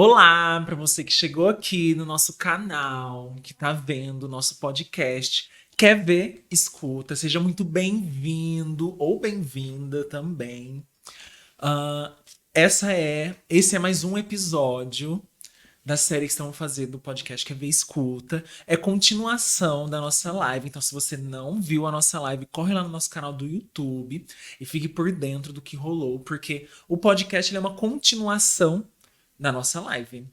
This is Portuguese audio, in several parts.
Olá para você que chegou aqui no nosso canal, que está vendo o nosso podcast. Quer ver? Escuta. Seja muito bem-vindo ou bem-vinda também. Ah, esse é mais um episódio da série que estamos fazendo do podcast Quer ver? Escuta. É continuação da nossa live. Então, se você não viu a nossa live, corre lá no nosso canal do YouTube e fique por dentro do que rolou, porque o podcast ele é uma continuação da nossa live.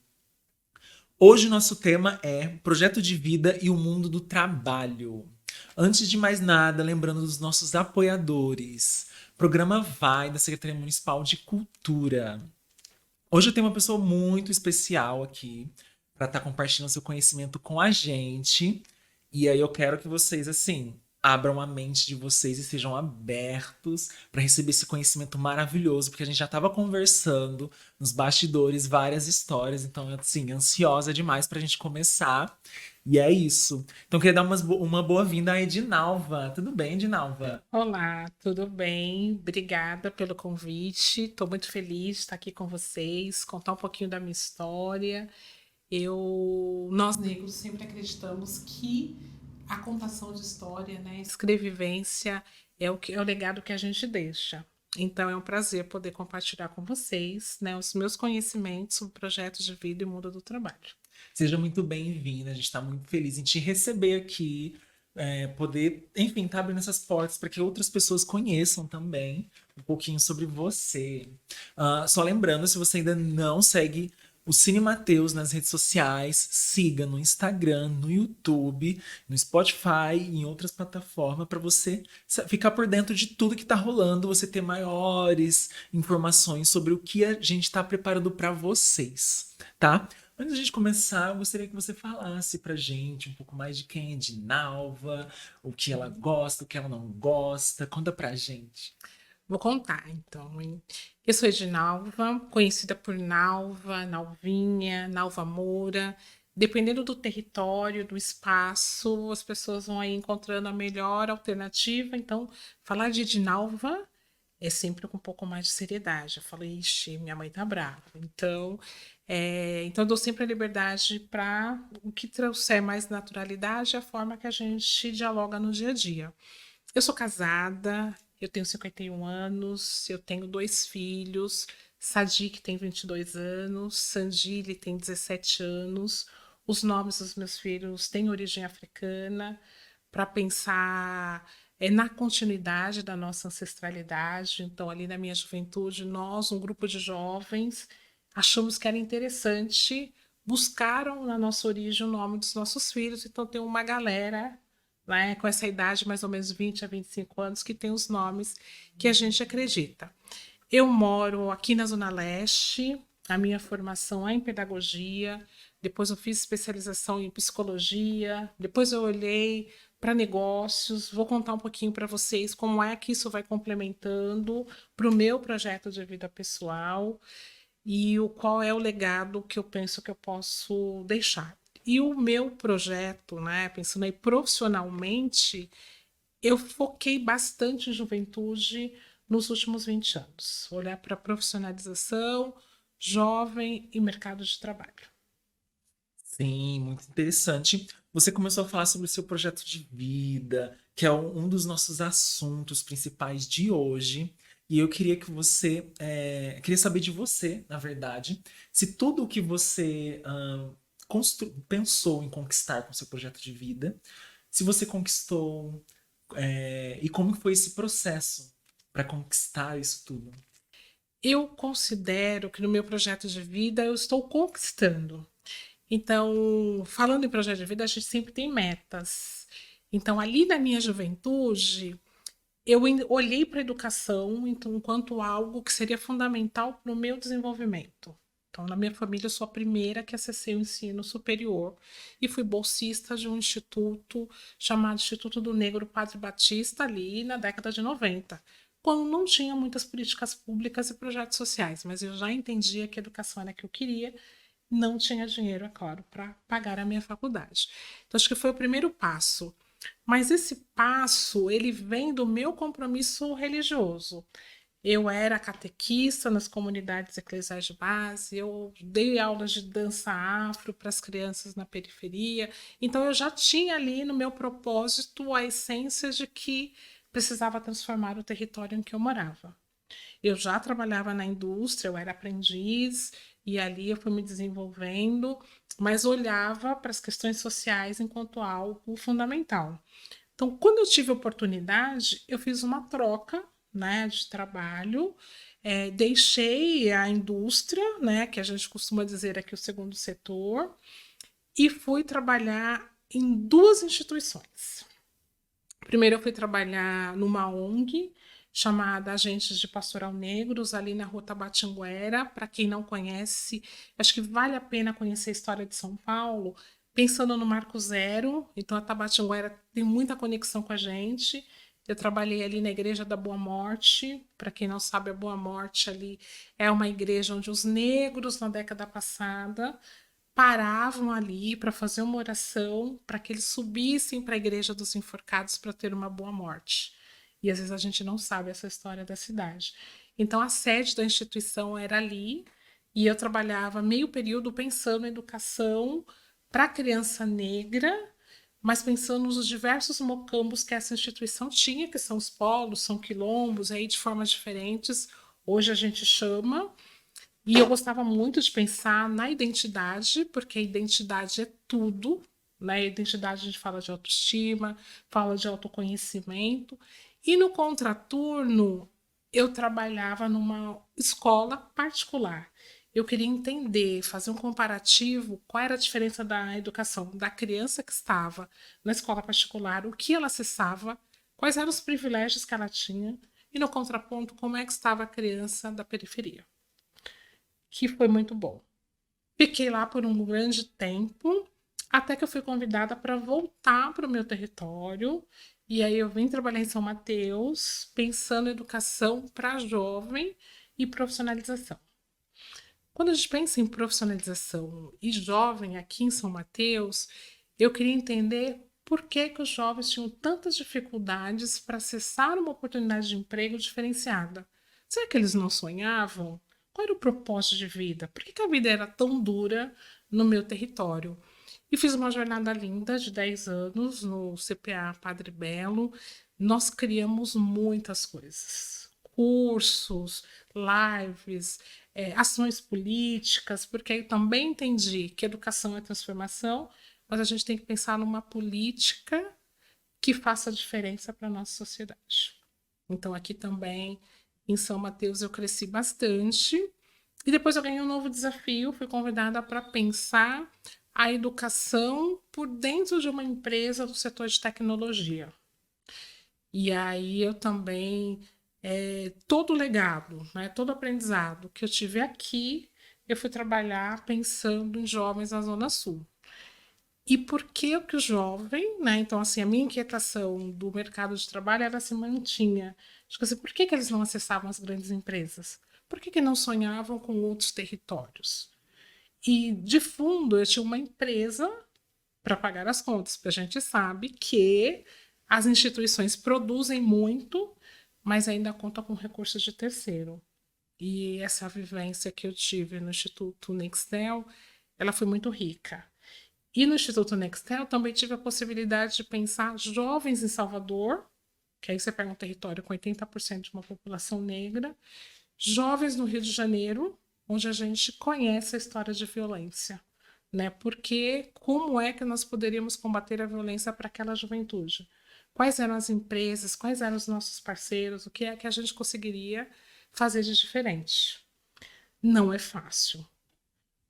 Hoje o nosso tema é projeto de vida e o mundo do trabalho. Antes de mais nada, lembrando dos nossos apoiadores. Programa Vai da Secretaria Municipal de Cultura. Hoje eu tenho uma pessoa muito especial aqui para estar compartilhando seu conhecimento com a gente. E aí eu quero que vocês, assim, abram a mente de vocês e sejam abertos para receber esse conhecimento maravilhoso, porque a gente já estava conversando nos bastidores várias histórias, então, assim, ansiosa demais para a gente começar. E é isso. Então, eu queria dar uma boa-vinda à Edinalva. Tudo bem, Edinalva? Olá, tudo bem? Obrigada pelo convite. Estou muito feliz de estar aqui com vocês, contar um pouquinho da minha história. Nós negros sempre acreditamos que a contação de história, né, escrevivência é o legado que a gente deixa. Então é um prazer poder compartilhar com vocês, né, os meus conhecimentos sobre projetos de vida e mundo do trabalho. Seja muito bem-vinda. A gente está muito feliz em te receber aqui, poder, enfim, tá abrindo essas portas para que outras pessoas conheçam também um pouquinho sobre você. Só lembrando, se você ainda não segue o Cine Mateus nas redes sociais, siga no Instagram, no YouTube, no Spotify e em outras plataformas para você ficar por dentro de tudo que está rolando, você ter maiores informações sobre o que a gente está preparando para vocês, tá? Antes de a gente começar, eu gostaria que você falasse pra gente um pouco mais de quem é de Nalva, o que ela gosta, o que ela não gosta. Conta pra gente. Vou contar, então, hein? Eu sou Edinalva, conhecida por Nalva, Nalvinha, Nalva Moura. Dependendo do território, do espaço, as pessoas vão aí encontrando a melhor alternativa. Então, falar de Edinalva é sempre com um pouco mais de seriedade. Eu falo, ixi, minha mãe tá brava. Então eu dou sempre a liberdade para o que trouxer mais naturalidade, a forma que a gente dialoga no dia a dia. Eu sou casada, eu tenho 51 anos, eu tenho dois filhos. Sadiq tem 22 anos, Sandile tem 17 anos. Os nomes dos meus filhos têm origem africana, para pensar na continuidade da nossa ancestralidade. Então, ali na minha juventude, nós, um grupo de jovens, achamos que era interessante, buscaram na nossa origem o nome dos nossos filhos. Então, tem uma galera, né, com essa idade, mais ou menos 20 a 25 anos, que tem os nomes que a gente acredita. Eu moro aqui na Zona Leste, a minha formação é em pedagogia, depois eu fiz especialização em psicologia, depois eu olhei para negócios, vou contar um pouquinho para vocês como é que isso vai complementando para o meu projeto de vida pessoal e o qual é o legado que eu penso que eu posso deixar. E o meu projeto, né, pensando aí profissionalmente, eu foquei bastante em juventude nos últimos 20 anos. Olhar para profissionalização, jovem e mercado de trabalho. Sim, muito interessante. Você começou a falar sobre o seu projeto de vida, que é um dos nossos assuntos principais de hoje. E eu queria que você, queria saber de você, na verdade, se tudo o que você pensou em conquistar com o seu projeto de vida, se você conquistou, e como foi esse processo para conquistar isso tudo. Eu considero que no meu projeto de vida eu estou conquistando. Então, falando em projeto de vida, a gente sempre tem metas. Então, ali na minha juventude, olhei para a educação então, enquanto algo que seria fundamental para o meu desenvolvimento. Então, na minha família, eu sou a primeira que acessei o ensino superior e fui bolsista de um instituto chamado Instituto do Negro Padre Batista, ali na década de 90, quando não tinha muitas políticas públicas e projetos sociais, mas eu já entendia que a educação era a que eu queria, não tinha dinheiro, é claro, para pagar a minha faculdade. Então, acho que foi o primeiro passo. Mas esse passo, ele vem do meu compromisso religioso. Eu era catequista nas comunidades eclesiais de base, eu dei aulas de dança afro para as crianças na periferia. Então eu já tinha ali no meu propósito a essência de que precisava transformar o território em que eu morava. Eu já trabalhava na indústria, eu era aprendiz, e ali eu fui me desenvolvendo, mas olhava para as questões sociais enquanto algo fundamental. Então, quando eu tive oportunidade, eu fiz uma troca, né, de trabalho, deixei a indústria, né, que a gente costuma dizer aqui o segundo setor, e fui trabalhar em duas instituições. Primeiro, eu fui trabalhar numa ONG chamada Agentes de Pastoral Negros, ali na Rua Tabatinguera. Para quem não conhece, acho que vale a pena conhecer a história de São Paulo, pensando no Marco Zero. Então, a Tabatinguera tem muita conexão com a gente. Eu trabalhei ali na Igreja da Boa Morte. Para quem não sabe, a Boa Morte ali é uma igreja onde os negros, na década passada, paravam ali para fazer uma oração para que eles subissem para a igreja dos enforcados para ter uma boa morte. E às vezes a gente não sabe essa história da cidade. Então a sede da instituição era ali e eu trabalhava meio período pensando em educação para criança negra, mas pensando nos diversos mocambos que essa instituição tinha, que são os polos, são quilombos, aí de formas diferentes. Hoje a gente chama, e eu gostava muito de pensar na identidade, porque a identidade é tudo, né? A identidade a gente fala de autoestima, fala de autoconhecimento. E no contraturno, eu trabalhava numa escola particular. Eu queria entender, fazer um comparativo, qual era a diferença da educação da criança que estava na escola particular, o que ela acessava, quais eram os privilégios que ela tinha, e no contraponto, como é que estava a criança da periferia, que foi muito bom. Fiquei lá por um grande tempo, até que eu fui convidada para voltar para o meu território. E aí eu vim trabalhar em São Mateus, pensando em educação para jovem e profissionalização. Quando a gente pensa em profissionalização e jovem aqui em São Mateus, eu queria entender por que, que os jovens tinham tantas dificuldades para acessar uma oportunidade de emprego diferenciada. Será que eles não sonhavam? Qual era o propósito de vida? Por que, que a vida era tão dura no meu território? E fiz uma jornada linda de 10 anos no CPA Padre Belo. Nós criamos muitas coisas. Cursos, lives, ações políticas, porque eu também entendi que educação é transformação, mas a gente tem que pensar numa política que faça diferença para a nossa sociedade. Então, aqui também, em São Mateus, eu cresci bastante. E depois eu ganhei um novo desafio, fui convidada para pensar a educação por dentro de uma empresa do setor de tecnologia. E aí eu também, todo o legado, né, todo o aprendizado que eu tive aqui, eu fui trabalhar pensando em jovens na Zona Sul. E por que o jovem, né? Então, assim, a minha inquietação do mercado de trabalho, ela se mantinha. Acho que assim, por que eles não acessavam as grandes empresas? Por que não sonhavam com outros territórios? E, de fundo, eu tinha uma empresa para pagar as contas, porque a gente sabe que as instituições produzem muito, mas ainda contam com recursos de terceiro. E essa vivência que eu tive no Instituto Nextel, ela foi muito rica. E no Instituto Nextel também tive a possibilidade de pensar jovens em Salvador, que aí você pega um território com 80% de uma população negra, jovens no Rio de Janeiro, onde a gente conhece a história de violência, né? Porque como é que nós poderíamos combater a violência para aquela juventude? Quais eram as empresas, quais eram os nossos parceiros, o que é que a gente conseguiria fazer de diferente? Não é fácil,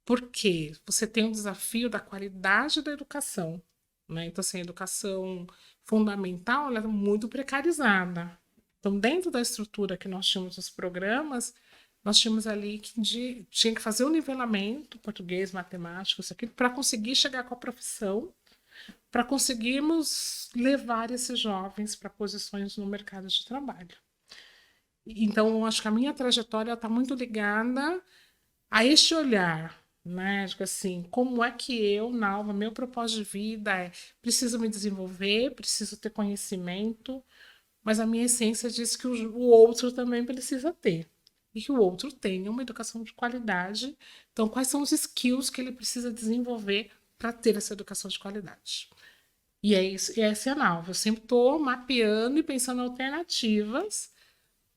porque você tem o desafio da qualidade da educação, né? Então, assim, a educação fundamental ela é muito precarizada. Então, dentro da estrutura que nós tínhamos nos programas, nós tínhamos ali que tinha que fazer o nivelamento, português, matemática, isso aqui, para conseguir chegar com a profissão, para conseguirmos levar esses jovens para posições no mercado de trabalho. Então, acho que a minha trajetória está muito ligada a este olhar, né? Acho que assim, como é que eu, Nalva, meu propósito de vida é preciso me desenvolver, preciso ter conhecimento, mas a minha essência diz que o outro também precisa ter. E que o outro tenha uma educação de qualidade. Então, quais são os skills que ele precisa desenvolver para ter essa educação de qualidade? E é isso, e essa é a nova. Eu sempre estou mapeando e pensando em alternativas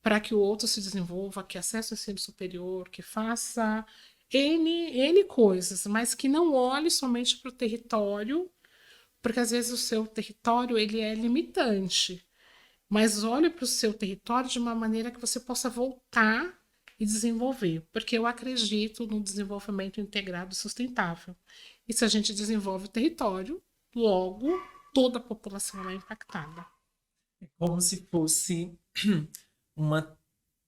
para que o outro se desenvolva, que acesse o ensino superior, que faça N coisas, mas que não olhe somente para o território, porque às vezes o seu território ele é limitante, mas olhe para o seu território de uma maneira que você possa voltar e desenvolver, porque eu acredito no desenvolvimento integrado e sustentável. E se a gente desenvolve o território, logo toda a população é impactada. Como se fosse uma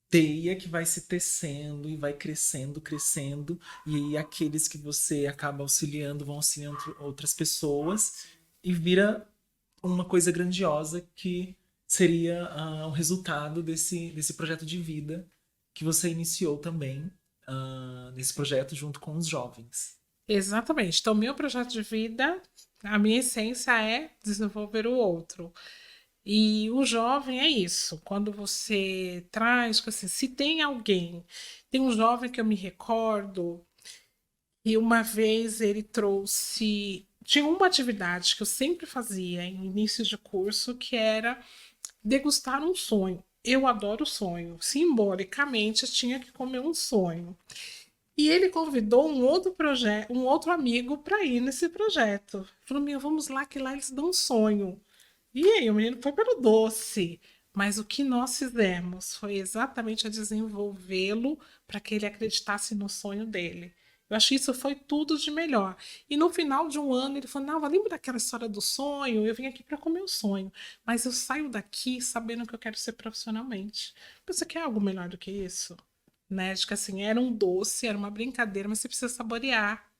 teia que vai se tecendo e vai crescendo, crescendo, e aí aqueles que você acaba auxiliando vão auxiliando outras pessoas e vira uma coisa grandiosa que seria o resultado desse projeto de vida que você iniciou também nesse projeto junto com os jovens. Exatamente. Então, meu projeto de vida, a minha essência é desenvolver o outro. E o jovem é isso. Quando você traz, tipo assim, se tem alguém, tem um jovem que eu me recordo, e uma vez ele trouxe. Tinha uma atividade que eu sempre fazia em início de curso, que era degustar um sonho. Eu adoro sonho. Simbolicamente, eu tinha que comer um sonho. E ele convidou um outro projeto, um outro amigo para ir nesse projeto. Falou: "Meu, vamos lá que lá eles dão um sonho". E aí, o menino foi pelo doce. Mas o que nós fizemos foi exatamente a desenvolvê-lo para que ele acreditasse no sonho dele. Eu acho que isso foi tudo de melhor. E no final de um ano, ele falou: "Não, lembra daquela história do sonho? Eu vim aqui para comer o sonho. Mas eu saio daqui sabendo que eu quero ser profissionalmente". Você quer algo melhor do que isso? Né? Acho que assim, era um doce, era uma brincadeira, mas você precisa saborear,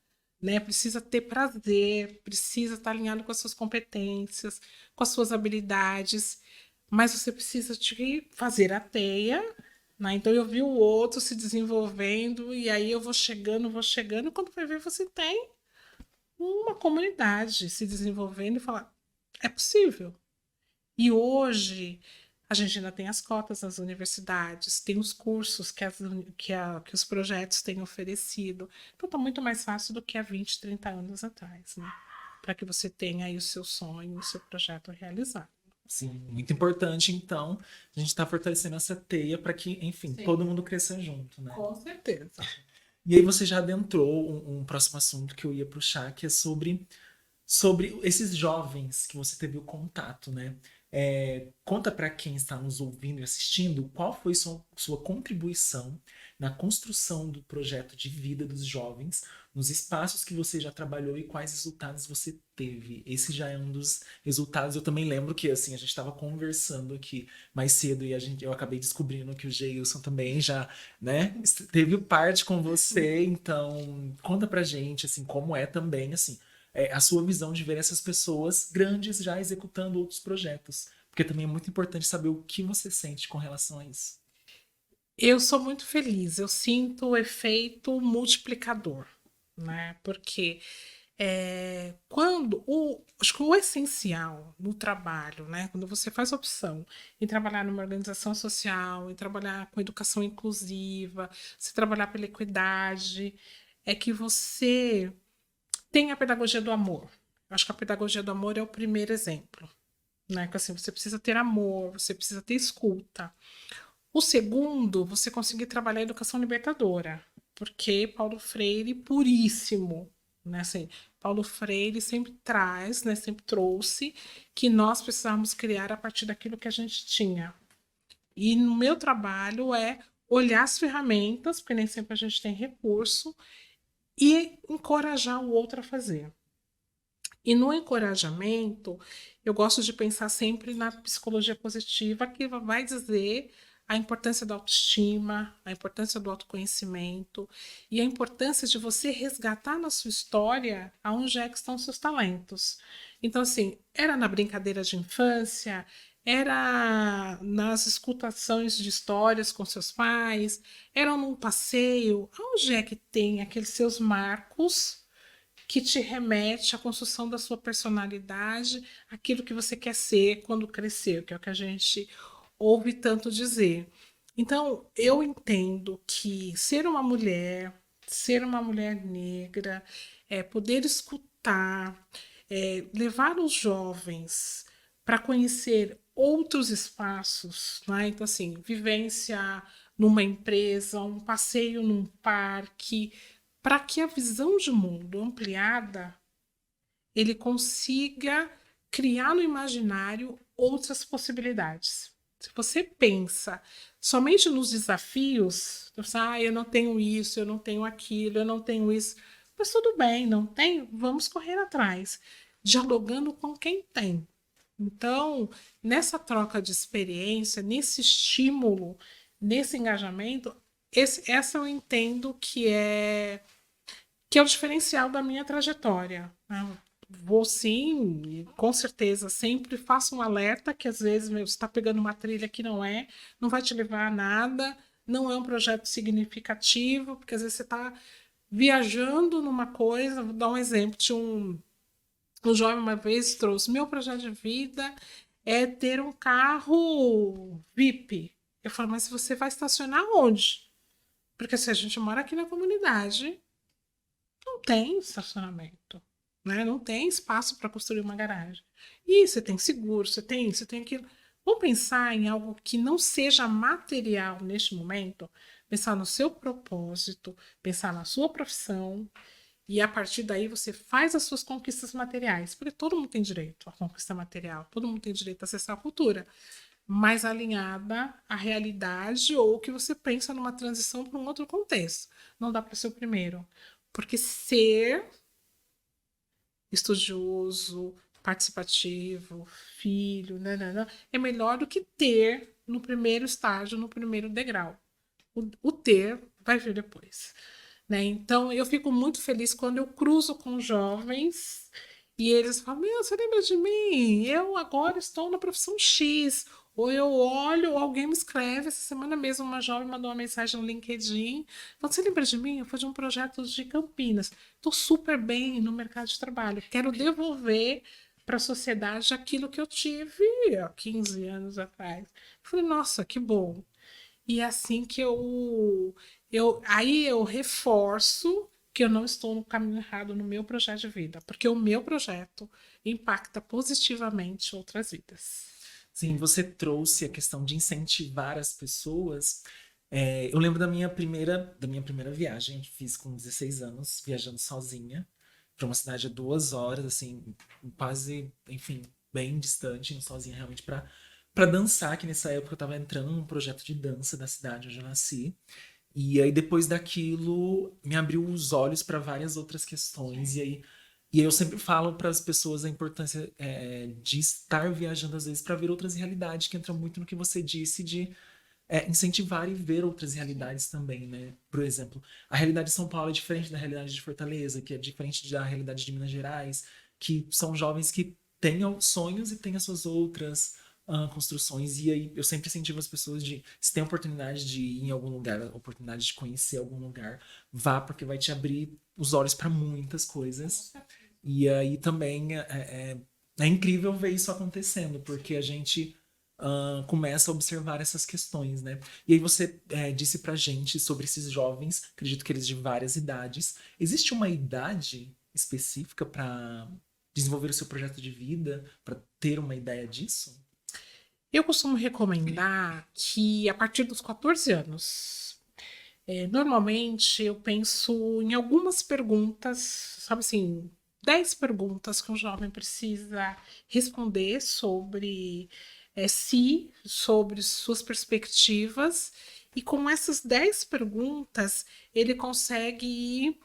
né? Precisa ter prazer, precisa estar alinhado com as suas competências, com as suas habilidades, mas você precisa de fazer a teia, né? Então eu vi o outro se desenvolvendo e aí eu vou chegando, e quando vai ver você tem uma comunidade se desenvolvendo e falar, é possível. E hoje a gente ainda tem as cotas nas universidades, tem os cursos que os projetos têm oferecido. Então está muito mais fácil do que há 20, 30 anos atrás, né? Para que você tenha aí o seu sonho, o seu projeto realizado. Sim, muito importante, então, a gente está fortalecendo essa teia para que, enfim, Sim, todo mundo cresça junto, né? com certeza. E aí você já adentrou um próximo assunto que eu ia puxar, que é sobre esses jovens que você teve o contato, né? Conta para quem está nos ouvindo e assistindo qual foi sua contribuição na construção do projeto de vida dos jovens, nos espaços que você já trabalhou e quais resultados você teve. Esse já é um dos resultados. Eu também lembro que assim a gente estava conversando aqui mais cedo e eu acabei descobrindo que o Geilson também já, né, teve parte com você. Então conta pra gente assim como é também assim a sua visão de ver essas pessoas grandes já executando outros projetos. Porque também é muito importante saber o que você sente com relação a isso. Eu sou muito feliz, eu sinto o efeito multiplicador, né? Porque acho que o essencial no trabalho, né? Quando você faz opção em trabalhar numa organização social, em trabalhar com educação inclusiva, se trabalhar pela equidade, é que você tem a pedagogia do amor. Eu acho que a pedagogia do amor é o primeiro exemplo, né? Que assim, você precisa ter amor, você precisa ter escuta. O segundo, você conseguir trabalhar a educação libertadora, porque Paulo Freire puríssimo, né? Assim, Paulo Freire sempre traz, né? Sempre trouxe que nós precisamos criar a partir daquilo que a gente tinha. E no meu trabalho é olhar as ferramentas, porque nem sempre a gente tem recurso, e encorajar o outro a fazer. E no encorajamento, eu gosto de pensar sempre na psicologia positiva, que vai dizer a importância da autoestima, a importância do autoconhecimento e a importância de você resgatar na sua história aonde é que estão os seus talentos. Então, assim, era na brincadeira de infância, era nas escutações de histórias com seus pais, era num passeio, aonde é que tem aqueles seus marcos que te remete à construção da sua personalidade, aquilo que você quer ser quando crescer, que é o que a gente ouve tanto dizer. Então, eu entendo que ser uma mulher negra, poder escutar, levar os jovens para conhecer outros espaços, né? Então, assim, vivência numa empresa, um passeio num parque, para que a visão de mundo ampliada ele consiga criar no imaginário outras possibilidades. Se você pensa somente nos desafios, eu não tenho isso, eu não tenho aquilo, eu não tenho isso, mas tudo bem, não tem, vamos correr atrás, dialogando com quem tem. Então, nessa troca de experiência, nesse estímulo, nesse engajamento, essa eu entendo que é o diferencial da minha trajetória, né? Vou sim, com certeza, sempre faço um alerta que às vezes você está pegando uma trilha que não vai te levar a nada, não é um projeto significativo, porque às vezes você está viajando numa coisa. Vou dar um exemplo de um jovem uma vez trouxe: meu projeto de vida é ter um carro VIP. Eu falo, mas você vai estacionar onde? Porque se a gente mora aqui na comunidade, não tem estacionamento, né? Não tem espaço para construir uma garagem. E você tem seguro, você tem aquilo. Vamos pensar em algo que não seja material neste momento, pensar no seu propósito, pensar na sua profissão, e a partir daí você faz as suas conquistas materiais, porque todo mundo tem direito à conquista material, todo mundo tem direito a acessar a cultura, mais alinhada à realidade ou que você pensa numa transição para um outro contexto. Não dá para ser o primeiro. Porque ser estudioso, participativo, filho, nanana, é melhor do que ter no primeiro estágio, no primeiro degrau. O ter vai vir depois. Né? Então, eu fico muito feliz quando eu cruzo com jovens e eles falam: meu, você lembra de mim? Eu agora estou na profissão X. Ou eu olho, ou alguém me escreve. Essa semana mesmo, uma jovem mandou uma mensagem no LinkedIn. Você lembra de mim? Eu fui de um projeto de Campinas. Estou super bem no mercado de trabalho. Quero devolver para a sociedade aquilo que eu tive há 15 anos atrás. Eu falei, nossa, que bom. E é assim que aí eu reforço que eu não estou no caminho errado no meu projeto de vida, porque o meu projeto impacta positivamente outras vidas. Sim, você trouxe a questão de incentivar as pessoas. Eu lembro da minha primeira viagem, fiz com 16 anos, viajando sozinha para uma cidade a 2 horas, assim, quase, enfim, bem distante, indo sozinha realmente para dançar, que nessa época eu estava entrando num projeto de dança da cidade onde eu nasci. E aí depois daquilo me abriu os olhos para várias outras questões. E aí eu sempre falo para as pessoas a importância de estar viajando às vezes para ver outras realidades, que entra muito no que você disse de incentivar e ver outras realidades também, né? Por exemplo, a realidade de São Paulo é diferente da realidade de Fortaleza, que é diferente da realidade de Minas Gerais, que são jovens que têm sonhos e têm as suas outras construções. E aí eu sempre incentivo as pessoas de, se tem a oportunidade de ir em algum lugar, a oportunidade de conhecer algum lugar, vá, porque vai te abrir os olhos para muitas coisas. E aí também é incrível ver isso acontecendo, porque a gente começa a observar essas questões, né? E aí você disse pra gente sobre esses jovens, acredito que eles de várias idades. Existe uma idade específica para desenvolver o seu projeto de vida, para ter uma ideia disso? Eu costumo recomendar que a partir dos 14 anos, normalmente eu penso em algumas perguntas, sabe assim, 10 perguntas que um jovem precisa responder sobre si, sobre suas perspectivas, e com essas 10 perguntas ele consegue ir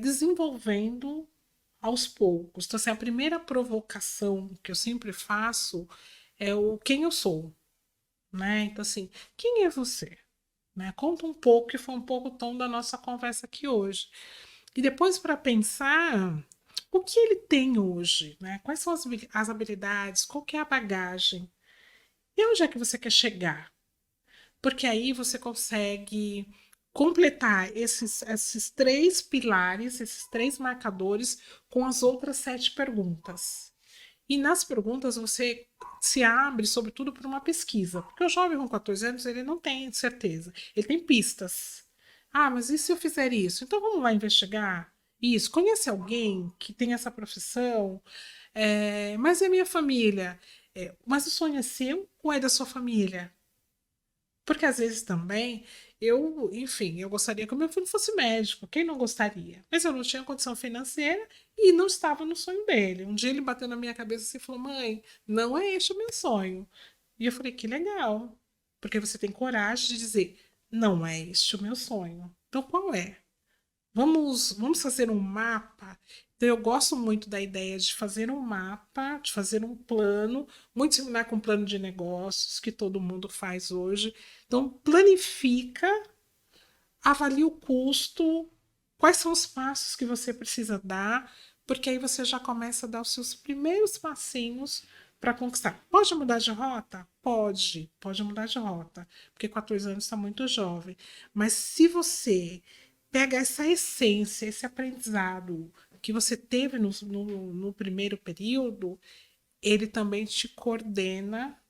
desenvolvendo aos poucos. Então, assim, a primeira provocação que eu sempre faço é o quem eu sou, né? Então, assim, quem é você? Né? Conta um pouco, que foi um pouco o tom da nossa conversa aqui hoje. E depois, para pensar o que ele tem hoje, né? Quais são as habilidades, qual que é a bagagem e onde é que você quer chegar. Porque aí você consegue completar esses três pilares, esses três marcadores, com as outras 7 perguntas. E nas perguntas você se abre, sobretudo, para uma pesquisa. Porque o jovem com 14 anos, ele não tem certeza. Ele tem pistas. Ah, mas e se eu fizer isso? Então vamos lá investigar isso. Conhece alguém que tem essa profissão? Mas é minha família. Mas o sonho é seu ou é da sua família? Porque às vezes também enfim, eu gostaria que o meu filho fosse médico, quem não gostaria? Mas eu não tinha condição financeira e não estava no sonho dele. Um dia ele bateu na minha cabeça assim e falou: Mãe, não é este o meu sonho. E eu falei: Que legal, porque você tem coragem de dizer: Não é este o meu sonho. Então qual é? Vamos fazer um mapa. Então, eu gosto muito da ideia de fazer um mapa, de fazer um plano, muito similar com o plano de negócios que todo mundo faz hoje. Então, planifica, avalia o custo, quais são os passos que você precisa dar, porque aí você já começa a dar os seus primeiros passinhos para conquistar. Pode mudar de rota? Pode mudar de rota, porque 14 anos está muito jovem. Mas se você pega essa essência, esse aprendizado que você teve no primeiro período, ele também te coordena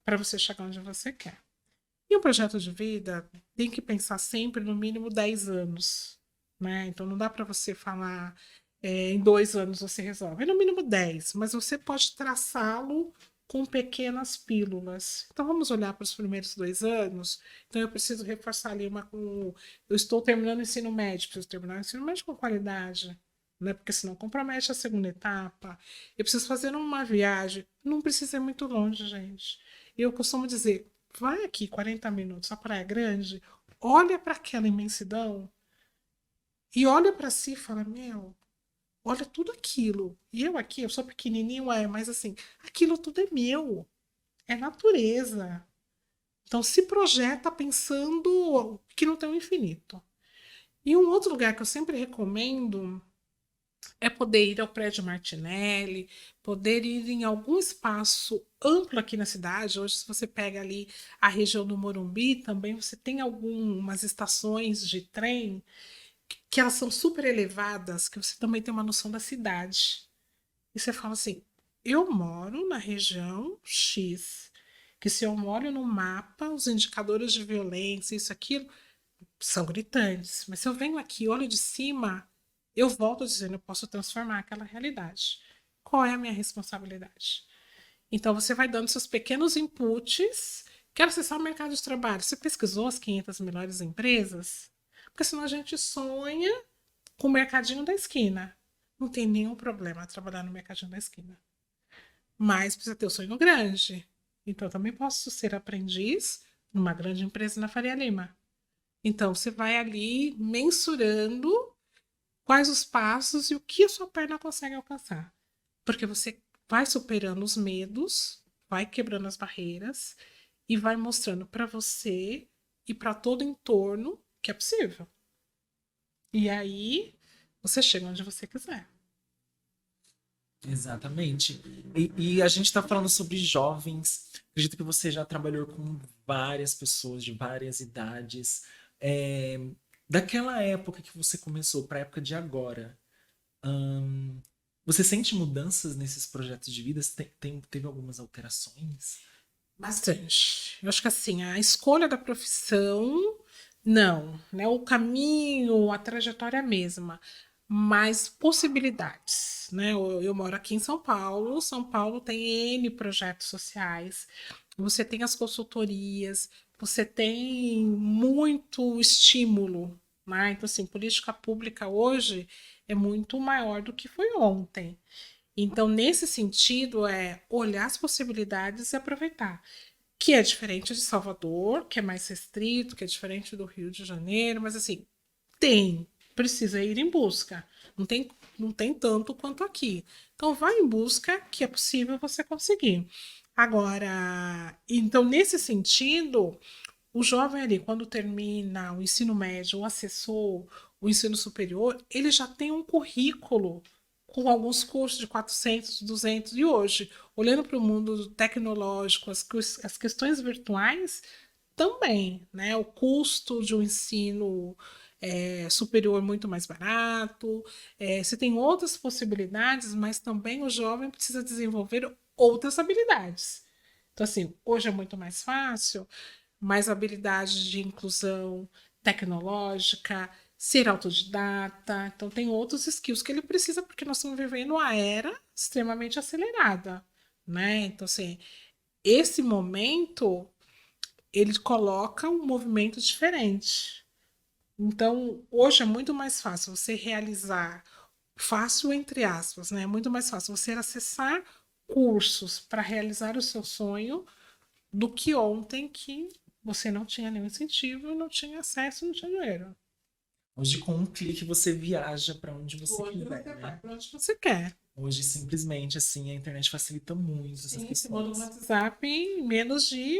para você chegar onde você quer. E o projeto de vida tem que pensar sempre no mínimo 10 anos. Né? Então não dá para você falar em 2 anos você resolve. É no mínimo 10, mas você pode traçá-lo com pequenas pílulas. Então vamos olhar para os primeiros 2 anos. Então eu preciso reforçar ali eu estou terminando o ensino médio, preciso terminar o ensino médio com qualidade. Né? Porque senão compromete a segunda etapa. Eu preciso fazer uma viagem. Não precisa ir muito longe, gente. Eu costumo dizer, vai aqui 40 minutos à Praia Grande, olha para aquela imensidão e olha para si e fala: Meu, olha tudo aquilo. E eu aqui, eu sou pequenininho, mas assim, aquilo tudo é meu, é natureza. Então se projeta pensando que não tem um infinito. E um outro lugar que eu sempre recomendo é poder ir ao prédio Martinelli, poder ir em algum espaço amplo aqui na cidade. Hoje, se você pega ali a região do Morumbi, também você tem algumas estações de trem que elas são super elevadas, que você também tem uma noção da cidade. E você fala assim: eu moro na região X, que se eu olho no mapa, os indicadores de violência, isso, aquilo, são gritantes. Mas se eu venho aqui e olho de cima, eu volto dizendo: eu posso transformar aquela realidade. Qual é a minha responsabilidade? Então você vai dando seus pequenos inputs. Quero acessar o mercado de trabalho. Você pesquisou as 500 melhores empresas? Porque senão a gente sonha com o mercadinho da esquina. Não tem nenhum problema trabalhar no mercadinho da esquina. Mas precisa ter o sonho grande. Então eu também posso ser aprendiz numa grande empresa na Faria Lima. Então você vai ali mensurando quais os passos e o que a sua perna consegue alcançar. Porque você vai superando os medos, vai quebrando as barreiras e vai mostrando para você e para todo o entorno que é possível. E aí você chega onde você quiser. Exatamente. E a gente está falando sobre jovens. Acredito que você já trabalhou com várias pessoas de várias idades. É, daquela época que você começou para a época de agora, você sente mudanças nesses projetos de vida? Teve algumas alterações? Bastante. Eu acho que assim, a escolha da profissão, não, né? O caminho, a trajetória é a mesma, mas possibilidades, né? Eu moro aqui em São Paulo. São Paulo tem N projetos sociais. Você tem as consultorias, você tem muito estímulo, né? Então, assim, política pública hoje é muito maior do que foi ontem. Então, nesse sentido, é olhar as possibilidades e aproveitar. Que é diferente de Salvador, que é mais restrito, que é diferente do Rio de Janeiro, mas assim, precisa ir em busca. Não tem tanto quanto aqui. Então, vai em busca que é possível você conseguir. Agora, então, nesse sentido, o jovem ali, quando termina o ensino médio ou acessou o ensino superior, ele já tem um currículo com alguns cursos de 400, 200. E hoje, olhando para o mundo tecnológico, as questões virtuais também, né? O custo de um ensino superior muito mais barato, você tem outras possibilidades, mas também o jovem precisa desenvolver outras habilidades. Então, assim, hoje é muito mais fácil, mais habilidades de inclusão tecnológica, ser autodidata. Então, tem outros skills que ele precisa, porque nós estamos vivendo uma era extremamente acelerada, né? Então, assim, esse momento ele coloca um movimento diferente. Então, hoje é muito mais fácil você realizar, fácil entre aspas, né? É muito mais fácil você acessar cursos para realizar o seu sonho do que ontem que você não tinha nenhum incentivo, não tinha acesso, não tinha dinheiro. Hoje, com um clique, você viaja para onde você Hoje quiser, você vai né? para onde você quer. Hoje, simplesmente, assim, a internet facilita muito essas Sim, você manda um questões. WhatsApp em menos de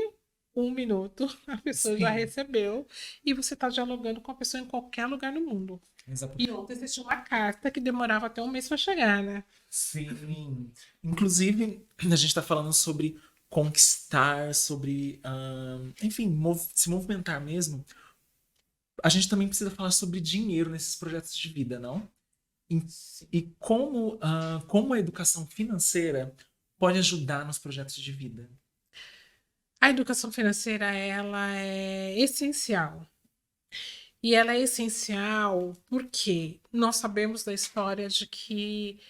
1 minuto, a pessoa já Sim, recebeu e você está dialogando com a pessoa em qualquer lugar do mundo. exato. E ontem você tinha uma carta que demorava até um mês para chegar, né? Sim. Inclusive, a gente está falando sobre conquistar, sobre, enfim, se movimentar mesmo. A gente também precisa falar sobre dinheiro nesses projetos de vida, não? E, e como a educação financeira pode ajudar nos projetos de vida? A educação financeira ela é essencial. E ela é essencial porque nós sabemos da história de que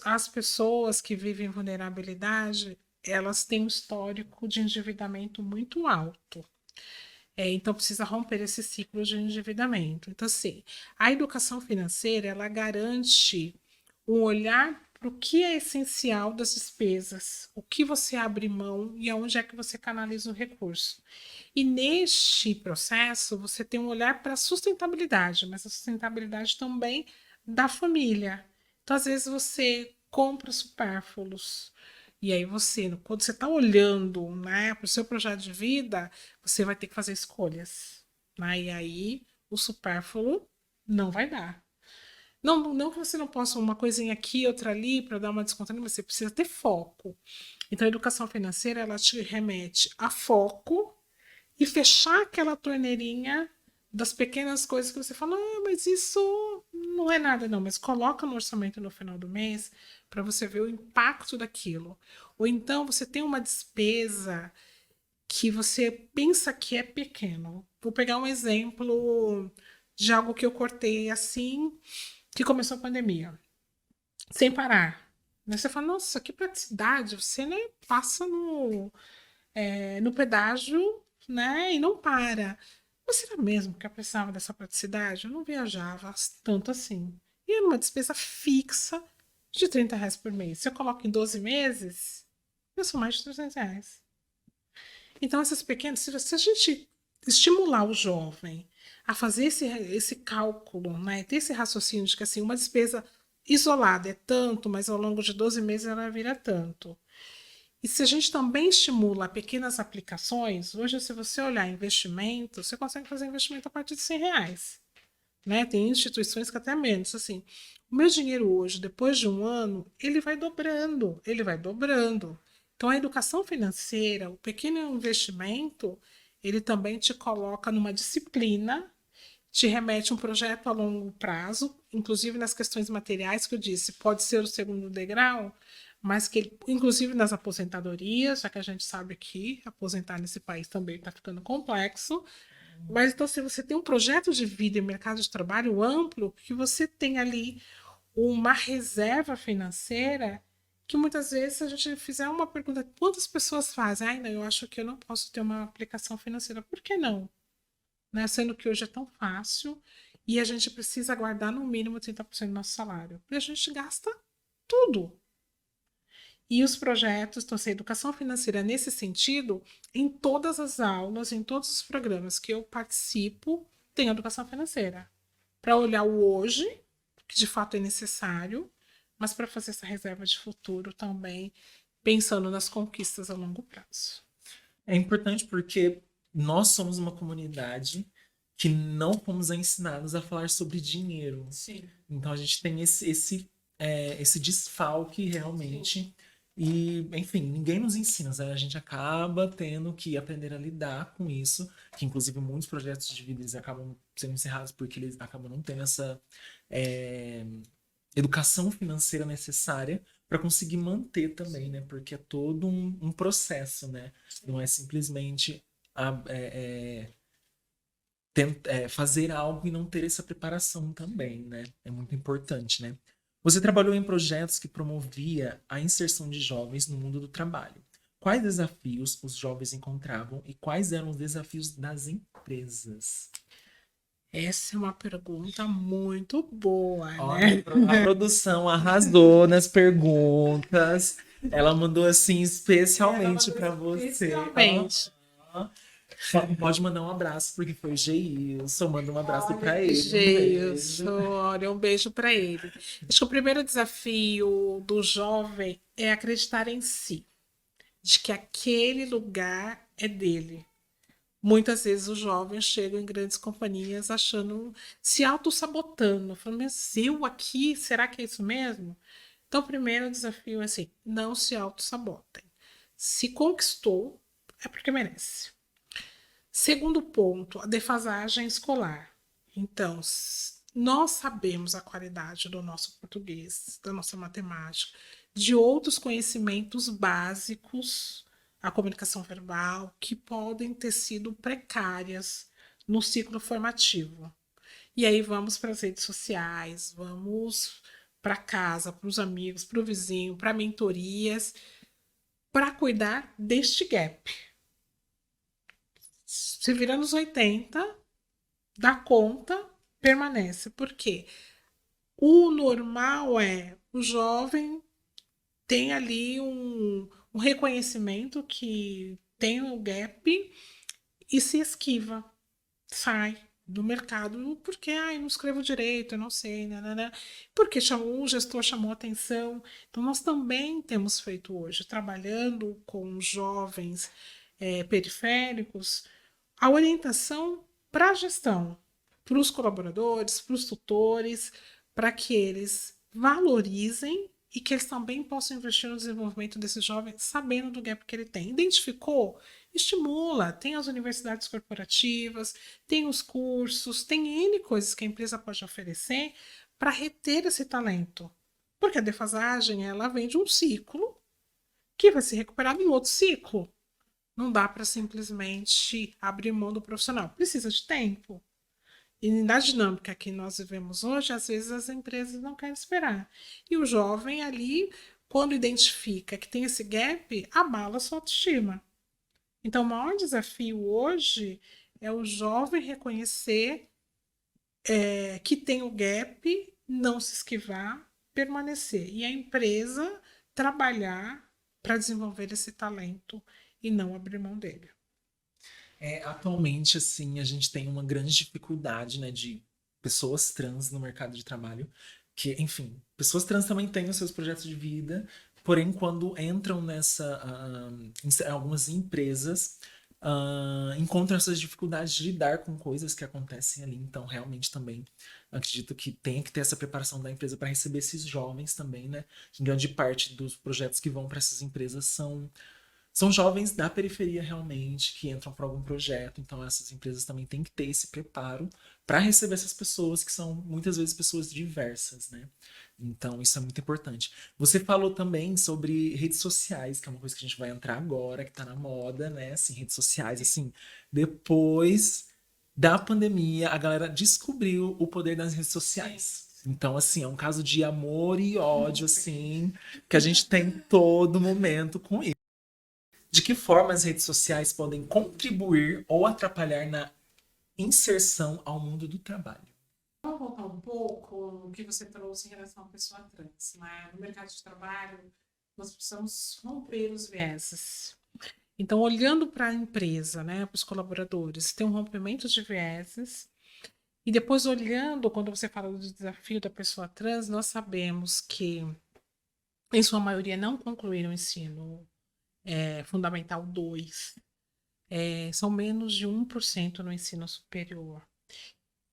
as pessoas que vivem vulnerabilidade, elas têm um histórico de endividamento muito alto. Então precisa romper esse ciclo de endividamento. Então, assim, a educação financeira ela garante um olhar para o que é essencial das despesas, o que você abre mão e aonde é que você canaliza o recurso. E neste processo, você tem um olhar para a sustentabilidade, mas a sustentabilidade também da família. Então, às vezes, você compra supérfluos. E aí você, quando você está olhando, né, para o seu projeto de vida, você vai ter que fazer escolhas. Né? E aí o supérfluo não vai dar. Não, não que você não possa uma coisinha aqui, outra ali, para dar uma descontada, mas você precisa ter foco. Então, a educação financeira, ela te remete a foco e fechar aquela torneirinha das pequenas coisas que você fala, ah, mas isso não é nada, não. Mas coloca no orçamento no final do mês para você ver o impacto daquilo. Ou então você tem uma despesa que você pensa que é pequeno. Vou pegar um exemplo de algo que eu cortei assim que começou a pandemia, sem parar. Né? Você fala, nossa, que praticidade, você né, passa no pedágio né, e não para. Mas será mesmo que eu precisava dessa praticidade? Eu não viajava tanto assim. E era uma despesa fixa de R$ 30 por mês. Se eu coloco em 12 meses, eu sou mais de R$ 300. Então, essas pequenas, se a gente estimular o jovem a fazer esse cálculo, né, ter esse raciocínio de que assim, uma despesa isolada é tanto, mas ao longo de 12 meses ela vira tanto. E se a gente também estimula pequenas aplicações, hoje, se você olhar investimento, você consegue fazer investimento a partir de R$ 100. Né? Tem instituições que até menos. Assim, o meu dinheiro hoje, depois de um ano, ele vai dobrando, ele vai dobrando. Então, a educação financeira, o pequeno investimento, ele também te coloca numa disciplina, te remete a um projeto a longo prazo, inclusive nas questões materiais que eu disse, pode ser o segundo degrau, mas que, inclusive nas aposentadorias, já que a gente sabe que aposentar nesse país também está ficando complexo, mas então, se você tem um projeto de vida e mercado de trabalho amplo, que você tem ali uma reserva financeira, que muitas vezes se a gente fizer uma pergunta, quantas pessoas fazem? Ai, não, eu acho que eu não posso ter uma aplicação financeira. Por que não? Né? Sendo que hoje é tão fácil e a gente precisa guardar no mínimo 30% do nosso salário. E a gente gasta tudo. E os projetos, então, assim, a educação financeira nesse sentido, em todas as aulas, em todos os programas que eu participo, tem educação financeira. Para olhar o hoje, que de fato é necessário, mas para fazer essa reserva de futuro também, pensando nas conquistas a longo prazo. É importante porque nós somos uma comunidade que não fomos ensinados a falar sobre dinheiro. Sim. Então a gente tem esse desfalque Sim. realmente E, enfim, ninguém nos ensina, né? A gente acaba tendo que aprender a lidar com isso, que inclusive muitos projetos de vida eles acabam sendo encerrados porque eles acabam não tendo essa é, educação financeira necessária para conseguir manter também, né? Porque é todo um processo, né? Não é simplesmente a- é, é, fazer algo e não ter essa preparação também, né? É muito importante, né? Você trabalhou em projetos que promovia a inserção de jovens no mundo do trabalho. Quais desafios os jovens encontravam e quais eram os desafios das empresas? Essa é uma pergunta muito boa, Olha, né? a produção arrasou nas perguntas. Ela mandou assim especialmente para você. Especialmente. Aham. Pode mandar um abraço, porque foi o Geilson. Manda um abraço Olha para que ele, um Geilson, beijo. olha, um beijo para ele. Acho que o primeiro desafio do jovem é acreditar em si, de que aquele lugar é dele. Muitas vezes os jovens chegam em grandes companhias achando, se auto-sabotando, falando, mas eu aqui, será que é isso mesmo? Então, o primeiro desafio é assim, não se auto-sabotem. Se conquistou, é porque merece. Segundo ponto, a defasagem escolar. Então, nós sabemos a qualidade do nosso português, da nossa matemática, de outros conhecimentos básicos, a comunicação verbal, que podem ter sido precárias no ciclo formativo. E aí vamos para as redes sociais, vamos para casa, para os amigos, para o vizinho, para mentorias, para cuidar deste gap. Se vira nos 80, dá conta, permanece. Por quê? O normal é o jovem tem ali um reconhecimento que tem o gap e se esquiva, sai do mercado porque eu não escrevo direito, eu não sei, né? Porque o gestor chamou atenção. Então, nós também temos feito hoje, trabalhando com jovens periféricos, a orientação para a gestão, para os colaboradores, para os tutores, para que eles valorizem e que eles também possam investir no desenvolvimento desse jovem, sabendo do gap que ele tem. Identificou? Estimula. Tem as universidades corporativas, tem os cursos, tem N coisas que a empresa pode oferecer para reter esse talento. Porque a defasagem ela vem de um ciclo que vai ser recuperado em outro ciclo. Não dá para simplesmente abrir mão do profissional. Precisa de tempo. E na dinâmica que nós vivemos hoje, às vezes as empresas não querem esperar. E o jovem ali, quando identifica que tem esse gap, abala a sua autoestima. Então, o maior desafio hoje é o jovem reconhecer que tem o gap, não se esquivar, permanecer. E a empresa trabalhar para desenvolver esse talento e não abrir mão dele. Atualmente, assim, a gente tem uma grande dificuldade, né, de pessoas trans no mercado de trabalho, que, enfim, pessoas trans também têm os seus projetos de vida, porém, quando entram em algumas empresas, encontram essas dificuldades de lidar com coisas que acontecem ali. Então, realmente também acredito que tem que ter essa preparação da empresa para receber esses jovens também, né? Grande parte dos projetos que vão para essas empresas são jovens da periferia realmente que entram para algum projeto, então essas empresas também têm que ter esse preparo para receber essas pessoas que são muitas vezes pessoas diversas, né? Então isso é muito importante. Você falou também sobre redes sociais, que é uma coisa que a gente vai entrar agora, que está na moda, né? Assim, redes sociais, assim, depois da pandemia, a galera descobriu o poder das redes sociais. Então, assim, é um caso de amor e ódio, assim, que a gente tem todo momento com isso. De que forma as redes sociais podem contribuir ou atrapalhar na inserção ao mundo do trabalho? Vamos voltar um pouco no que você trouxe em relação à pessoa trans. Né? No mercado de trabalho, nós precisamos romper os vieses. Então, olhando para a empresa, né, para os colaboradores, tem um rompimento de vieses. E depois, olhando, quando você fala do desafio da pessoa trans, nós sabemos que, em sua maioria, não concluíram o ensino fundamental 2. São menos de 1% no ensino superior.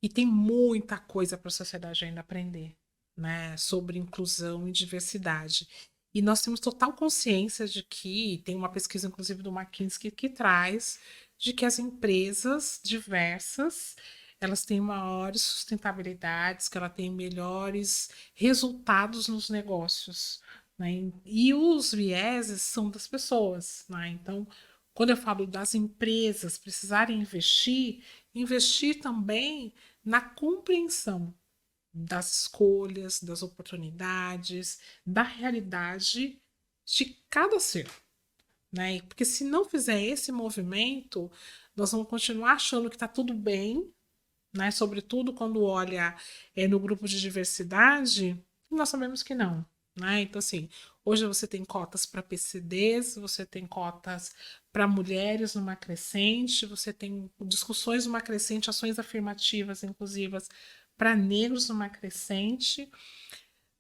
E tem muita coisa para a sociedade ainda aprender, né, sobre inclusão e diversidade. E nós temos total consciência de que, tem uma pesquisa, inclusive, do McKinsey, que traz de que as empresas diversas, elas têm maiores sustentabilidades, que ela tem melhores resultados nos negócios, né? E os vieses são das pessoas, né? Então, quando eu falo das empresas precisarem investir, investir também na compreensão das escolhas, das oportunidades, da realidade de cada ser, né? Porque se não fizer esse movimento, nós vamos continuar achando que está tudo bem, né? Sobretudo quando olha no grupo de diversidade, nós sabemos que não, né? Então, assim, hoje você tem cotas para PCDs, você tem cotas para mulheres numa crescente, você tem discussões numa crescente, ações afirmativas, inclusivas, para negros numa crescente,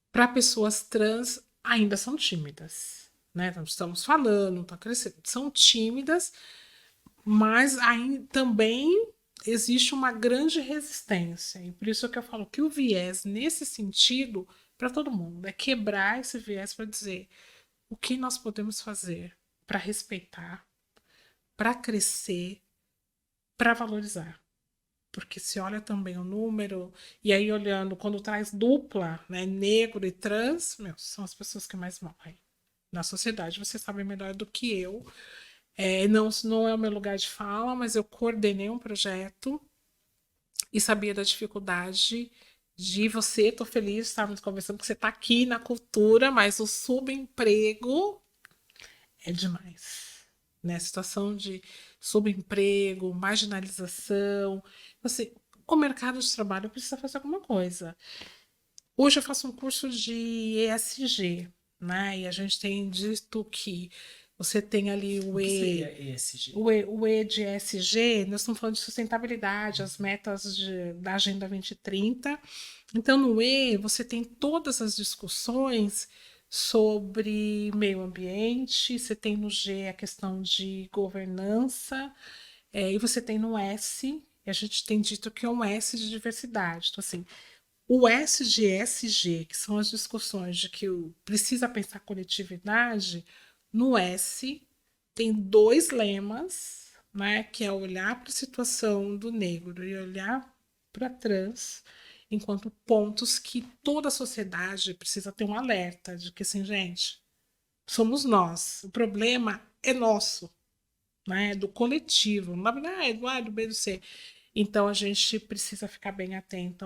para pessoas trans ainda são tímidas, né? Então, estamos falando, está crescendo, são tímidas, mas aí também existe uma grande resistência. E por isso que eu falo que o viés, nesse sentido, para todo mundo, é quebrar esse viés para dizer o que nós podemos fazer para respeitar, para crescer, para valorizar. Porque se olha também o número, e aí olhando, quando traz dupla, né, negro e trans, meu, são as pessoas que mais morrem. Na sociedade, você sabe melhor do que eu. Não é o meu lugar de fala, mas eu coordenei um projeto e sabia da dificuldade de você. Estou feliz de estarmos conversando, porque você está aqui na cultura, mas o subemprego é demais. Né? Situação de subemprego, marginalização. Assim, o mercado de trabalho precisa fazer alguma coisa. Hoje eu faço um curso de ESG, né? E a gente tem dito que você tem ali O que seria ESG? o E de ESG, nós estamos falando de sustentabilidade, as metas da Agenda 2030. Então, no E, você tem todas as discussões sobre meio ambiente, você tem no G a questão de governança, e você tem no S, e a gente tem dito que é um S de diversidade. Então, assim, o S de ESG, que são as discussões de que precisa pensar coletividade, no S tem dois lemas, né, que é olhar para a situação do negro e olhar para trans, enquanto pontos que toda a sociedade precisa ter um alerta de que, assim, gente, somos nós, o problema é nosso, né, do coletivo, não é do B do C. Então a gente precisa ficar bem atento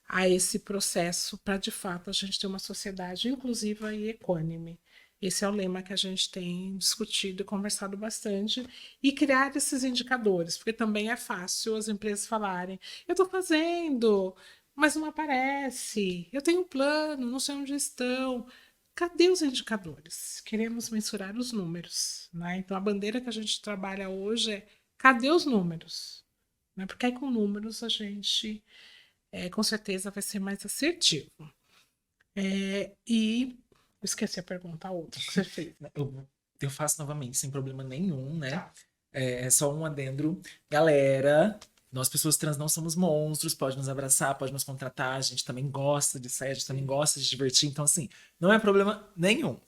a esse processo para de fato a gente ter uma sociedade inclusiva e equânime. Esse é o lema que a gente tem discutido e conversado bastante e criar esses indicadores, porque também é fácil as empresas falarem: eu estou fazendo, mas não aparece, eu tenho um plano, não sei onde estão. Cadê os indicadores? Queremos mensurar os números, né? Então a bandeira que a gente trabalha hoje é: cadê os números? Né? Porque aí com números a gente com certeza vai ser mais assertivo. E esqueci a pergunta, a outra que você fez. Eu faço novamente, sem problema nenhum, né? Tá. É só um adendo. Galera, nós pessoas trans não somos monstros, pode nos abraçar, pode nos contratar, a gente também gosta de sair, a gente também gosta de se divertir, então assim, não é problema nenhum.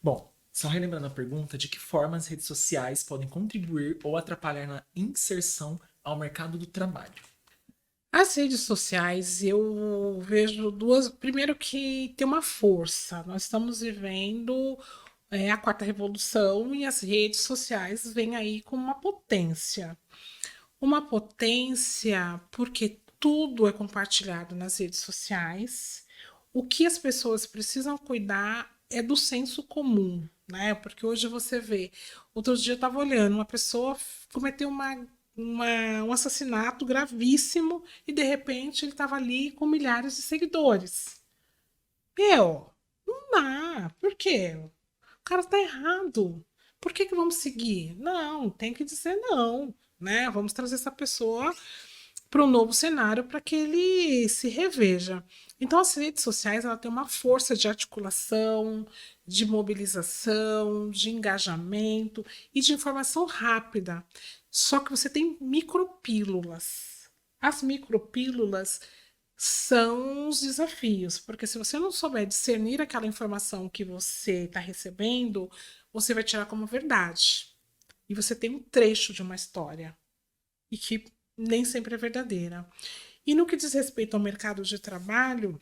Bom, só relembrando a pergunta, de que forma as redes sociais podem contribuir ou atrapalhar na inserção ao mercado do trabalho? As redes sociais, eu vejo duas. Primeiro, que tem uma força. Nós estamos vivendo a quarta revolução e as redes sociais vêm aí com uma potência. Uma potência porque tudo é compartilhado nas redes sociais. O que as pessoas precisam cuidar é do senso comum, né? Porque hoje você vê. Outro dia eu estava olhando, uma pessoa cometeu um assassinato gravíssimo e de repente ele estava ali com milhares de seguidores. Meu, não dá. Por quê? O cara tá errado. Por que vamos seguir? Não, tem que dizer não, né? Vamos trazer essa pessoa para um novo cenário para que ele se reveja. Então, as redes sociais ela tem uma força de articulação, de mobilização, de engajamento e de informação rápida. Só que você tem micropílulas. As micropílulas são os desafios, porque se você não souber discernir aquela informação que você está recebendo, você vai tirar como verdade. E você tem um trecho de uma história, e que nem sempre é verdadeira. E no que diz respeito ao mercado de trabalho,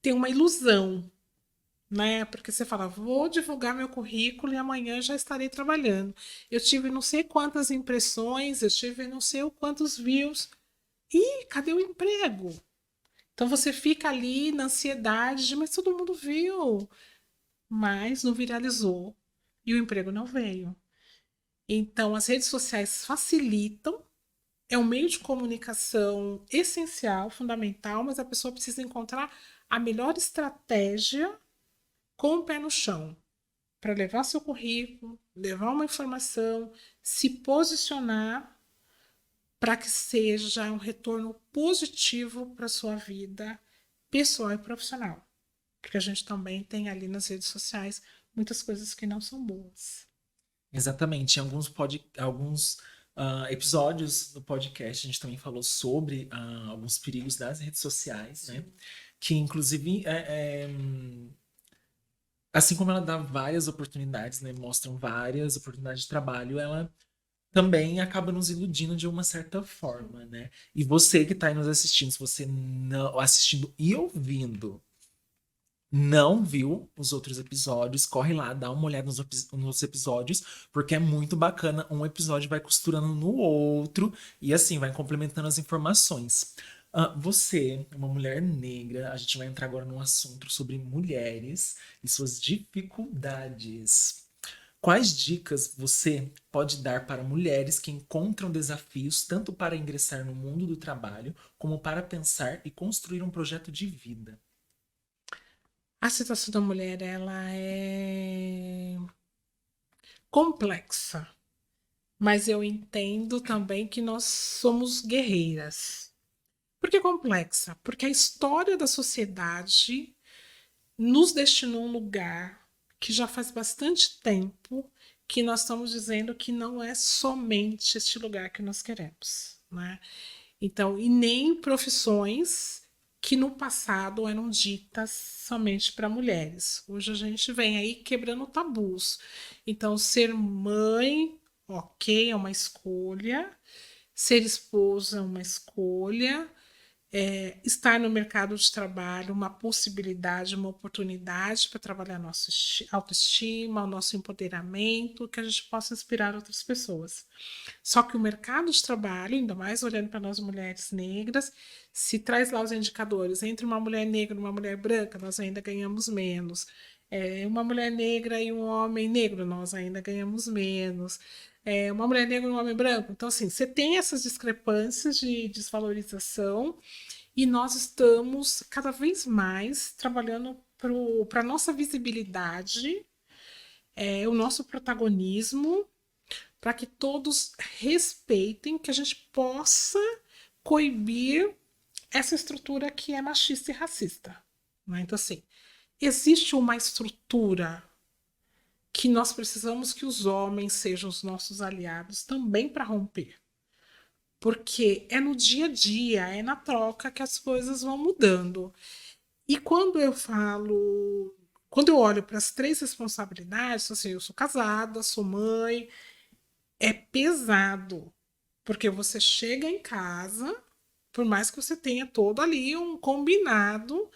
tem uma ilusão, né? Porque você fala, vou divulgar meu currículo e amanhã já estarei trabalhando. Eu tive não sei quantas impressões, eu tive não sei quantos views. E cadê o emprego? Então você fica ali na ansiedade de, mas todo mundo viu, mas não viralizou e o emprego não veio. Então as redes sociais facilitam, é um meio de comunicação essencial, fundamental, mas a pessoa precisa encontrar a melhor estratégia com o pé no chão para levar seu currículo, levar uma informação, se posicionar para que seja um retorno positivo para sua vida pessoal e profissional. Porque a gente também tem ali nas redes sociais muitas coisas que não são boas. Exatamente. Em alguns episódios do podcast, a gente também falou sobre alguns perigos das redes sociais, né? Que, inclusive, assim como ela dá várias oportunidades, né? Mostram várias oportunidades de trabalho, ela também acaba nos iludindo de uma certa forma, né? E você que está aí nos assistindo, se você não assistindo e ouvindo não viu os outros episódios, corre lá, dá uma olhada nos episódios, porque é muito bacana. Um episódio vai costurando no outro e assim vai complementando as informações. Você, uma mulher negra, a gente vai entrar agora num assunto sobre mulheres e suas dificuldades. Quais dicas você pode dar para mulheres que encontram desafios tanto para ingressar no mundo do trabalho, como para pensar e construir um projeto de vida? A situação da mulher, ela é complexa, mas eu entendo também que nós somos guerreiras. Por que complexa? Porque a história da sociedade nos destinou a um lugar que já faz bastante tempo que nós estamos dizendo que não é somente este lugar que nós queremos, né? Então, e nem profissões que no passado eram ditas somente para mulheres. Hoje a gente vem aí quebrando tabus. Então, ser mãe, ok, é uma escolha. Ser esposa é uma escolha. Estar no mercado de trabalho, uma possibilidade, uma oportunidade para trabalhar a nossa autoestima, o nosso empoderamento, que a gente possa inspirar outras pessoas. Só que o mercado de trabalho, ainda mais olhando para nós mulheres negras, se traz lá os indicadores, entre uma mulher negra e uma mulher branca, nós ainda ganhamos menos. Uma mulher negra e um homem negro, nós ainda ganhamos menos. Uma mulher negra e um homem branco. Então, assim, você tem essas discrepâncias de desvalorização e nós estamos cada vez mais trabalhando para a nossa visibilidade, o nosso protagonismo, para que todos respeitem, que a gente possa coibir essa estrutura que é machista e racista. Né? Então, assim, existe uma estrutura que nós precisamos que os homens sejam os nossos aliados também para romper. Porque é no dia a dia, é na troca que as coisas vão mudando. E quando eu olho para as três responsabilidades, assim, eu sou casada, sou mãe, é pesado, porque você chega em casa, por mais que você tenha todo ali um combinado,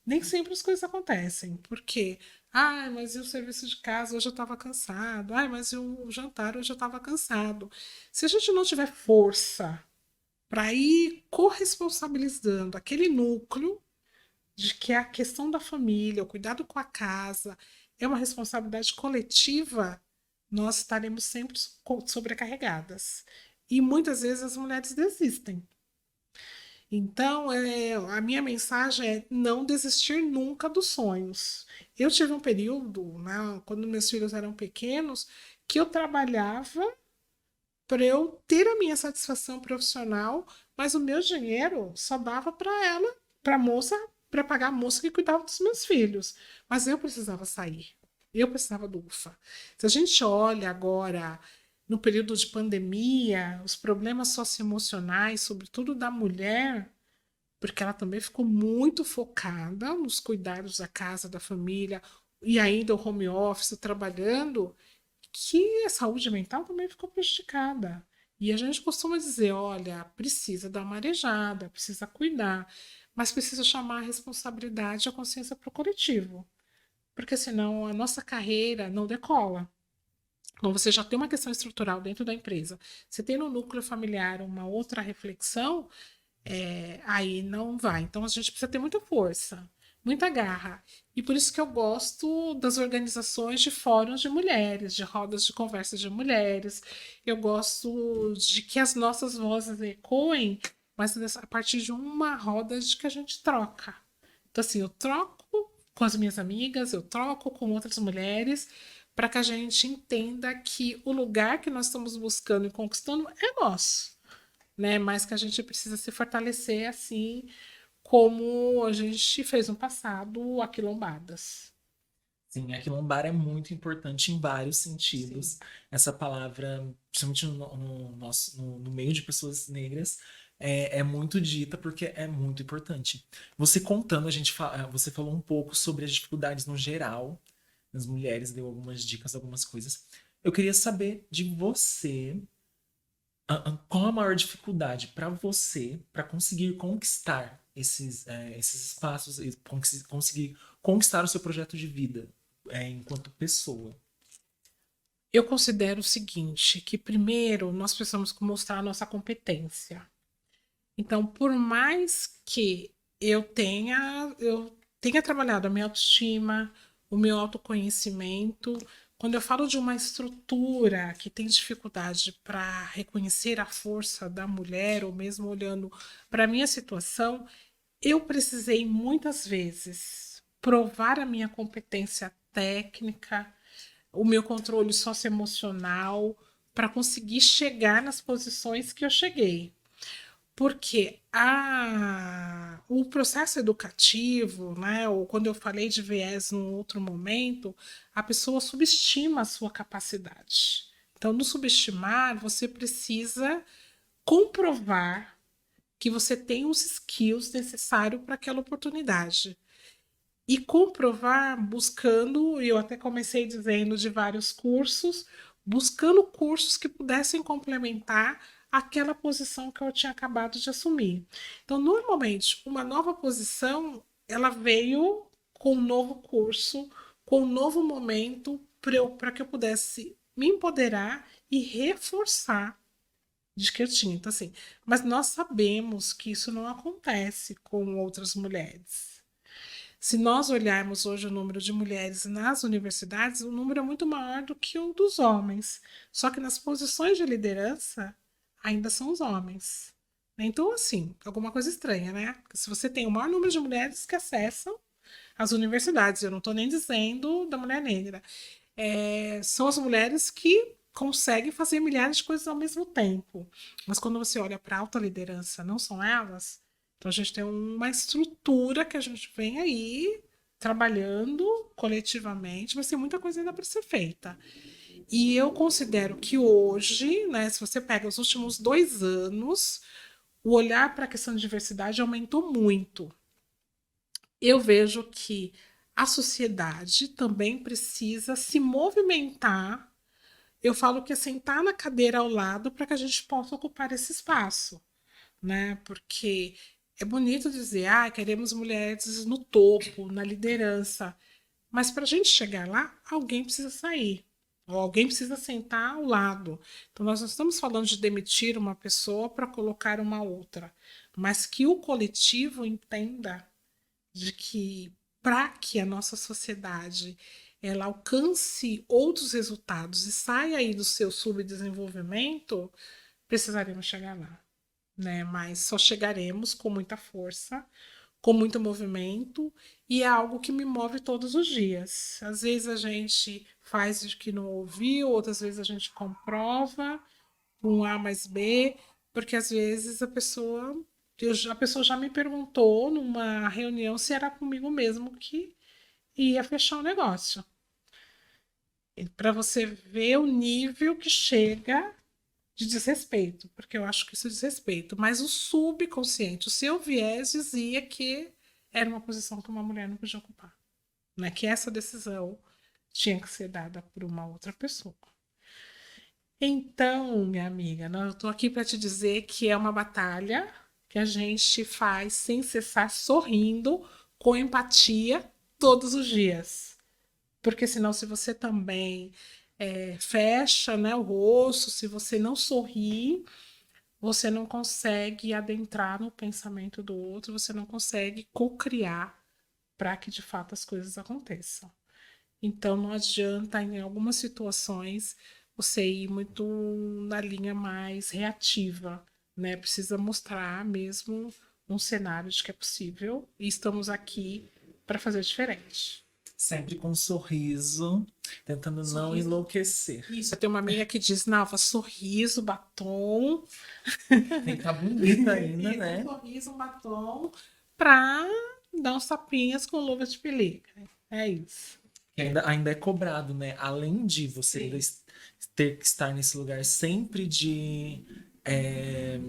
nem sempre as coisas acontecem. Porque, ai, mas e o serviço de casa hoje eu estava cansado. Ai, mas e o jantar hoje eu estava cansado. Se a gente não tiver força para ir corresponsabilizando aquele núcleo de que a questão da família, o cuidado com a casa, é uma responsabilidade coletiva, nós estaremos sempre sobrecarregadas. E muitas vezes as mulheres desistem. Então, a minha mensagem é não desistir nunca dos sonhos. Eu tive um período, né, quando meus filhos eram pequenos, que eu trabalhava para eu ter a minha satisfação profissional, mas o meu dinheiro só dava para ela, para a moça, para pagar a moça que cuidava dos meus filhos. Mas eu precisava sair. Eu precisava do UFA. Se a gente olha agora no período de pandemia, os problemas socioemocionais, sobretudo da mulher, porque ela também ficou muito focada nos cuidados da casa, da família, e ainda o home office trabalhando, que a saúde mental também ficou prejudicada. E a gente costuma dizer, olha, precisa dar uma arejada, precisa cuidar, mas precisa chamar a responsabilidade e a consciência para o coletivo, porque senão a nossa carreira não decola. Então, você já tem uma questão estrutural dentro da empresa. Você tem no núcleo familiar uma outra reflexão, aí não vai. Então, a gente precisa ter muita força, muita garra. E por isso que eu gosto das organizações de fóruns de mulheres, de rodas de conversa de mulheres. Eu gosto de que as nossas vozes ecoem, mas a partir de uma roda de que a gente troca. Então, assim, eu troco com as minhas amigas, eu troco com outras mulheres, para que a gente entenda que o lugar que nós estamos buscando e conquistando é nosso, né? Mas que a gente precisa se fortalecer assim como a gente fez no passado, aquilombadas. Sim, a quilombar é muito importante em vários Sim. sentidos. Essa palavra, principalmente no meio de pessoas negras, é muito dita porque é muito importante. Você contando, você falou um pouco sobre as dificuldades no geral das mulheres, deu algumas dicas, algumas coisas. Eu queria saber de você, qual a maior dificuldade para você para conseguir conquistar esses espaços e conseguir conquistar o seu projeto de vida, enquanto pessoa. Eu considero o seguinte, que primeiro nós precisamos mostrar a nossa competência. Então, por mais que eu tenha trabalhado a minha autoestima, o meu autoconhecimento, quando eu falo de uma estrutura que tem dificuldade para reconhecer a força da mulher, ou mesmo olhando para a minha situação, eu precisei muitas vezes provar a minha competência técnica, o meu controle socioemocional, para conseguir chegar nas posições que eu cheguei. Porque o processo educativo, né, ou quando eu falei de viés num outro momento, a pessoa subestima a sua capacidade. Então, no subestimar, você precisa comprovar que você tem os skills necessários para aquela oportunidade. E comprovar buscando, e eu até comecei dizendo de vários cursos, buscando cursos que pudessem complementar aquela posição que eu tinha acabado de assumir. Então, normalmente, uma nova posição, ela veio com um novo curso, com um novo momento para que eu pudesse me empoderar e reforçar de que eu tinha. Então, assim, mas nós sabemos que isso não acontece com outras mulheres. Se nós olharmos hoje o número de mulheres nas universidades, o número é muito maior do que o dos homens. Só que nas posições de liderança, ainda são os homens. Então, assim, alguma coisa estranha, né? Porque se você tem o maior número de mulheres que acessam as universidades, eu não estou nem dizendo da mulher negra, são as mulheres que conseguem fazer milhares de coisas ao mesmo tempo. Mas quando você olha para a alta liderança, não são elas. Então a gente tem uma estrutura que a gente vem aí trabalhando coletivamente, mas tem muita coisa ainda para ser feita. E eu considero que hoje, né, se você pega os últimos 2 anos, o olhar para a questão de diversidade aumentou muito. Eu vejo que a sociedade também precisa se movimentar. Eu falo que é sentar na cadeira ao lado para que a gente possa ocupar esse espaço, né? Porque é bonito dizer, queremos mulheres no topo, na liderança, mas para a gente chegar lá, alguém precisa sair, ou alguém precisa sentar ao lado. Então, nós não estamos falando de demitir uma pessoa para colocar uma outra, mas que o coletivo entenda de que para que a nossa sociedade ela alcance outros resultados e saia aí do seu subdesenvolvimento, precisaremos chegar lá, né? Mas só chegaremos com muita força, com muito movimento, e é algo que me move todos os dias. Às vezes a gente faz de que não ouviu, outras vezes a gente comprova um A mais B, porque às vezes a pessoa já me perguntou numa reunião se era comigo mesmo que ia fechar o negócio. Para você ver o nível que chega de desrespeito, porque eu acho que isso é desrespeito, mas o subconsciente, o seu viés dizia que era uma posição que uma mulher não podia ocupar, né? Que essa decisão tinha que ser dada por uma outra pessoa. Então, minha amiga, eu estou aqui para te dizer que é uma batalha que a gente faz sem cessar, sorrindo, com empatia, todos os dias. Porque senão, se você também fecha, né, o rosto, se você não sorri, você não consegue adentrar no pensamento do outro, você não consegue co-criar para que de fato as coisas aconteçam. Então não adianta, em algumas situações, você ir muito na linha mais reativa, né? Precisa mostrar mesmo um cenário de que é possível e estamos aqui para fazer diferente. Sempre com um sorriso, tentando não enlouquecer. Isso, eu tenho uma amiga que diz, Nalva, sorriso, batom. Tem que estar bonita ainda, Isso, né? um sorriso, um batom, pra dar uns tapinhas com luva de pelica. É isso. Que ainda é cobrado, né? Além de você ainda ter que estar nesse lugar sempre de é,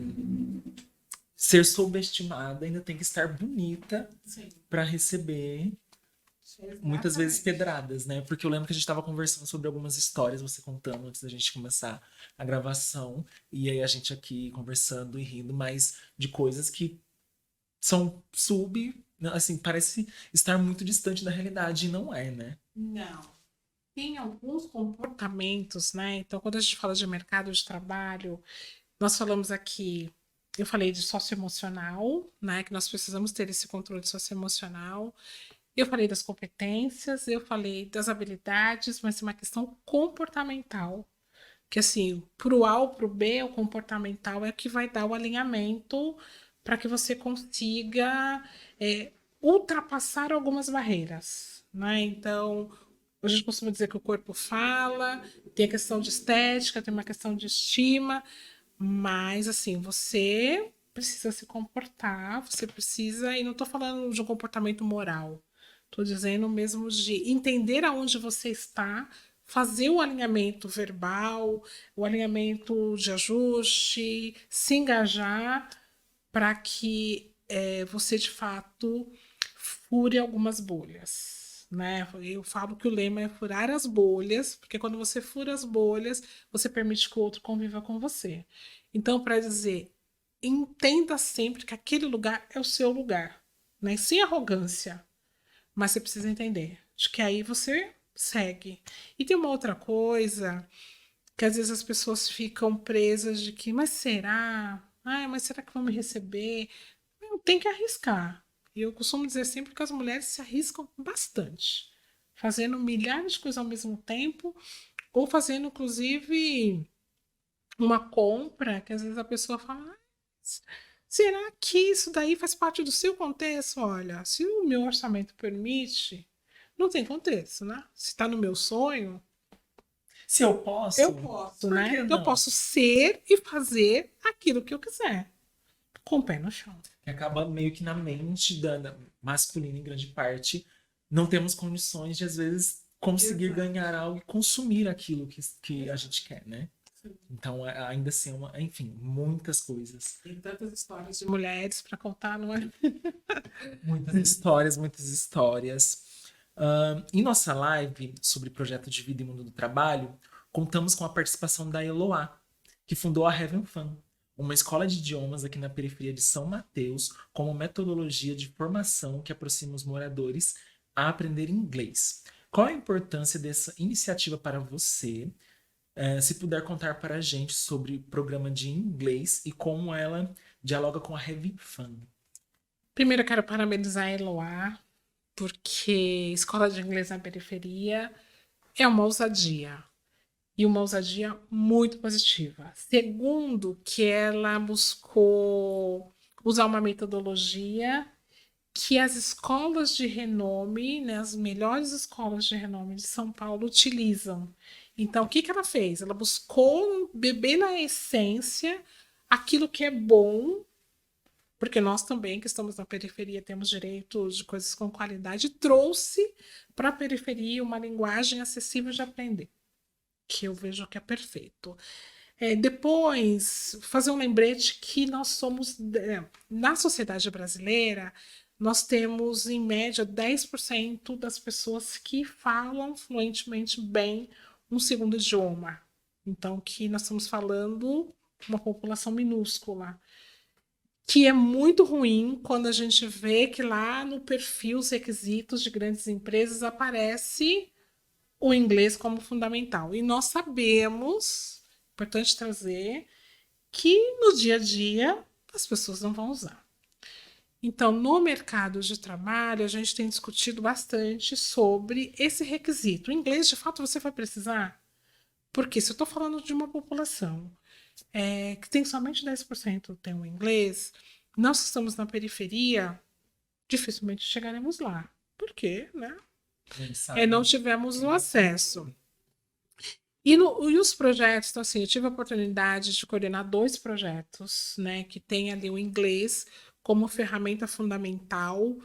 ser subestimada, ainda tem que estar bonita para receber muitas vezes pedradas, né? Porque eu lembro que a gente estava conversando sobre algumas histórias, você contando antes da gente começar a gravação, e aí a gente aqui conversando e rindo, mas de coisas que são assim, parece estar muito distante da realidade, e não é, né? Não. Tem alguns comportamentos, né? Então, quando a gente fala de mercado de trabalho, nós falamos aqui, eu falei de socioemocional, né? Que nós precisamos ter esse controle socioemocional. Eu falei das competências, eu falei das habilidades, mas é uma questão comportamental. Que assim, pro A ou pro B, o comportamental é o que vai dar o alinhamento para que você consiga ultrapassar algumas barreiras, né? Então, a gente costuma dizer que o corpo fala, tem a questão de estética, tem uma questão de estima, mas assim, você precisa se comportar, você precisa, e não estou falando de um comportamento moral, estou dizendo mesmo de entender aonde você está, fazer o alinhamento verbal, o alinhamento de ajuste, se engajar para que você de fato fure algumas bolhas. Né? Eu falo que o lema é furar as bolhas, porque quando você fura as bolhas, você permite que o outro conviva com você. Então, para dizer, entenda sempre que aquele lugar é o seu lugar, né? Sem arrogância, mas você precisa entender de que aí você segue. E tem uma outra coisa que às vezes as pessoas ficam presas de que, mas será? Ah, mas será que vão me receber? Não, tem que arriscar. E eu costumo dizer sempre que as mulheres se arriscam bastante, fazendo milhares de coisas ao mesmo tempo, ou fazendo, inclusive, uma compra que às vezes a pessoa fala: será que isso daí faz parte do seu contexto? Olha, se o meu orçamento permite, não tem contexto, né? Se está no meu sonho, Se eu posso, eu posso, por né? que Eu não? posso ser e fazer aquilo que eu quiser, com o pé no chão. Que acaba meio que na mente da masculina, em grande parte, não temos condições de, às vezes, conseguir Exato. ganhar algo e consumir aquilo que a gente quer, né? Então, ainda assim, enfim, muitas coisas. Tem tantas histórias de mulheres para contar, não é? Muitas histórias, muitas histórias. Em nossa live sobre projeto de vida e mundo do trabalho, contamos com a participação da Eloá, que fundou a Heaven Fun, uma escola de idiomas aqui na periferia de São Mateus, como metodologia de formação que aproxima os moradores a aprender inglês. Qual a importância dessa iniciativa para você? Se puder contar para a gente sobre o programa de inglês e como ela dialoga com a Heaven Fun. Primeiro, eu quero parabenizar a Eloá, porque escola de inglês na periferia é uma ousadia. E uma ousadia muito positiva. Segundo, que ela buscou usar uma metodologia que as escolas de renome, né, as melhores escolas de renome de São Paulo utilizam. Então, o que, que ela fez? Ela buscou beber na essência aquilo que é bom, porque nós também, que estamos na periferia, temos direito de coisas com qualidade, trouxe para a periferia uma linguagem acessível de aprender, que eu vejo que é perfeito. Depois, fazer um lembrete que nós somos, na sociedade brasileira, nós temos, em média, 10% das pessoas que falam fluentemente bem um segundo idioma. Então, que nós estamos falando de uma população minúscula, que é muito ruim quando a gente vê que lá no perfil, os requisitos de grandes empresas, aparece o inglês como fundamental. E nós sabemos, importante trazer, que no dia a dia as pessoas não vão usar. Então, no mercado de trabalho, a gente tem discutido bastante sobre esse requisito. O inglês, de fato, você vai precisar? Porque se eu estou falando de uma população que tem somente 10% tem o inglês, nós estamos na periferia, dificilmente chegaremos lá. Por quê? Né? Não tivemos o acesso. E os projetos, então assim, eu tive a oportunidade de coordenar 2 projetos, né, que tem ali o inglês como ferramenta fundamental,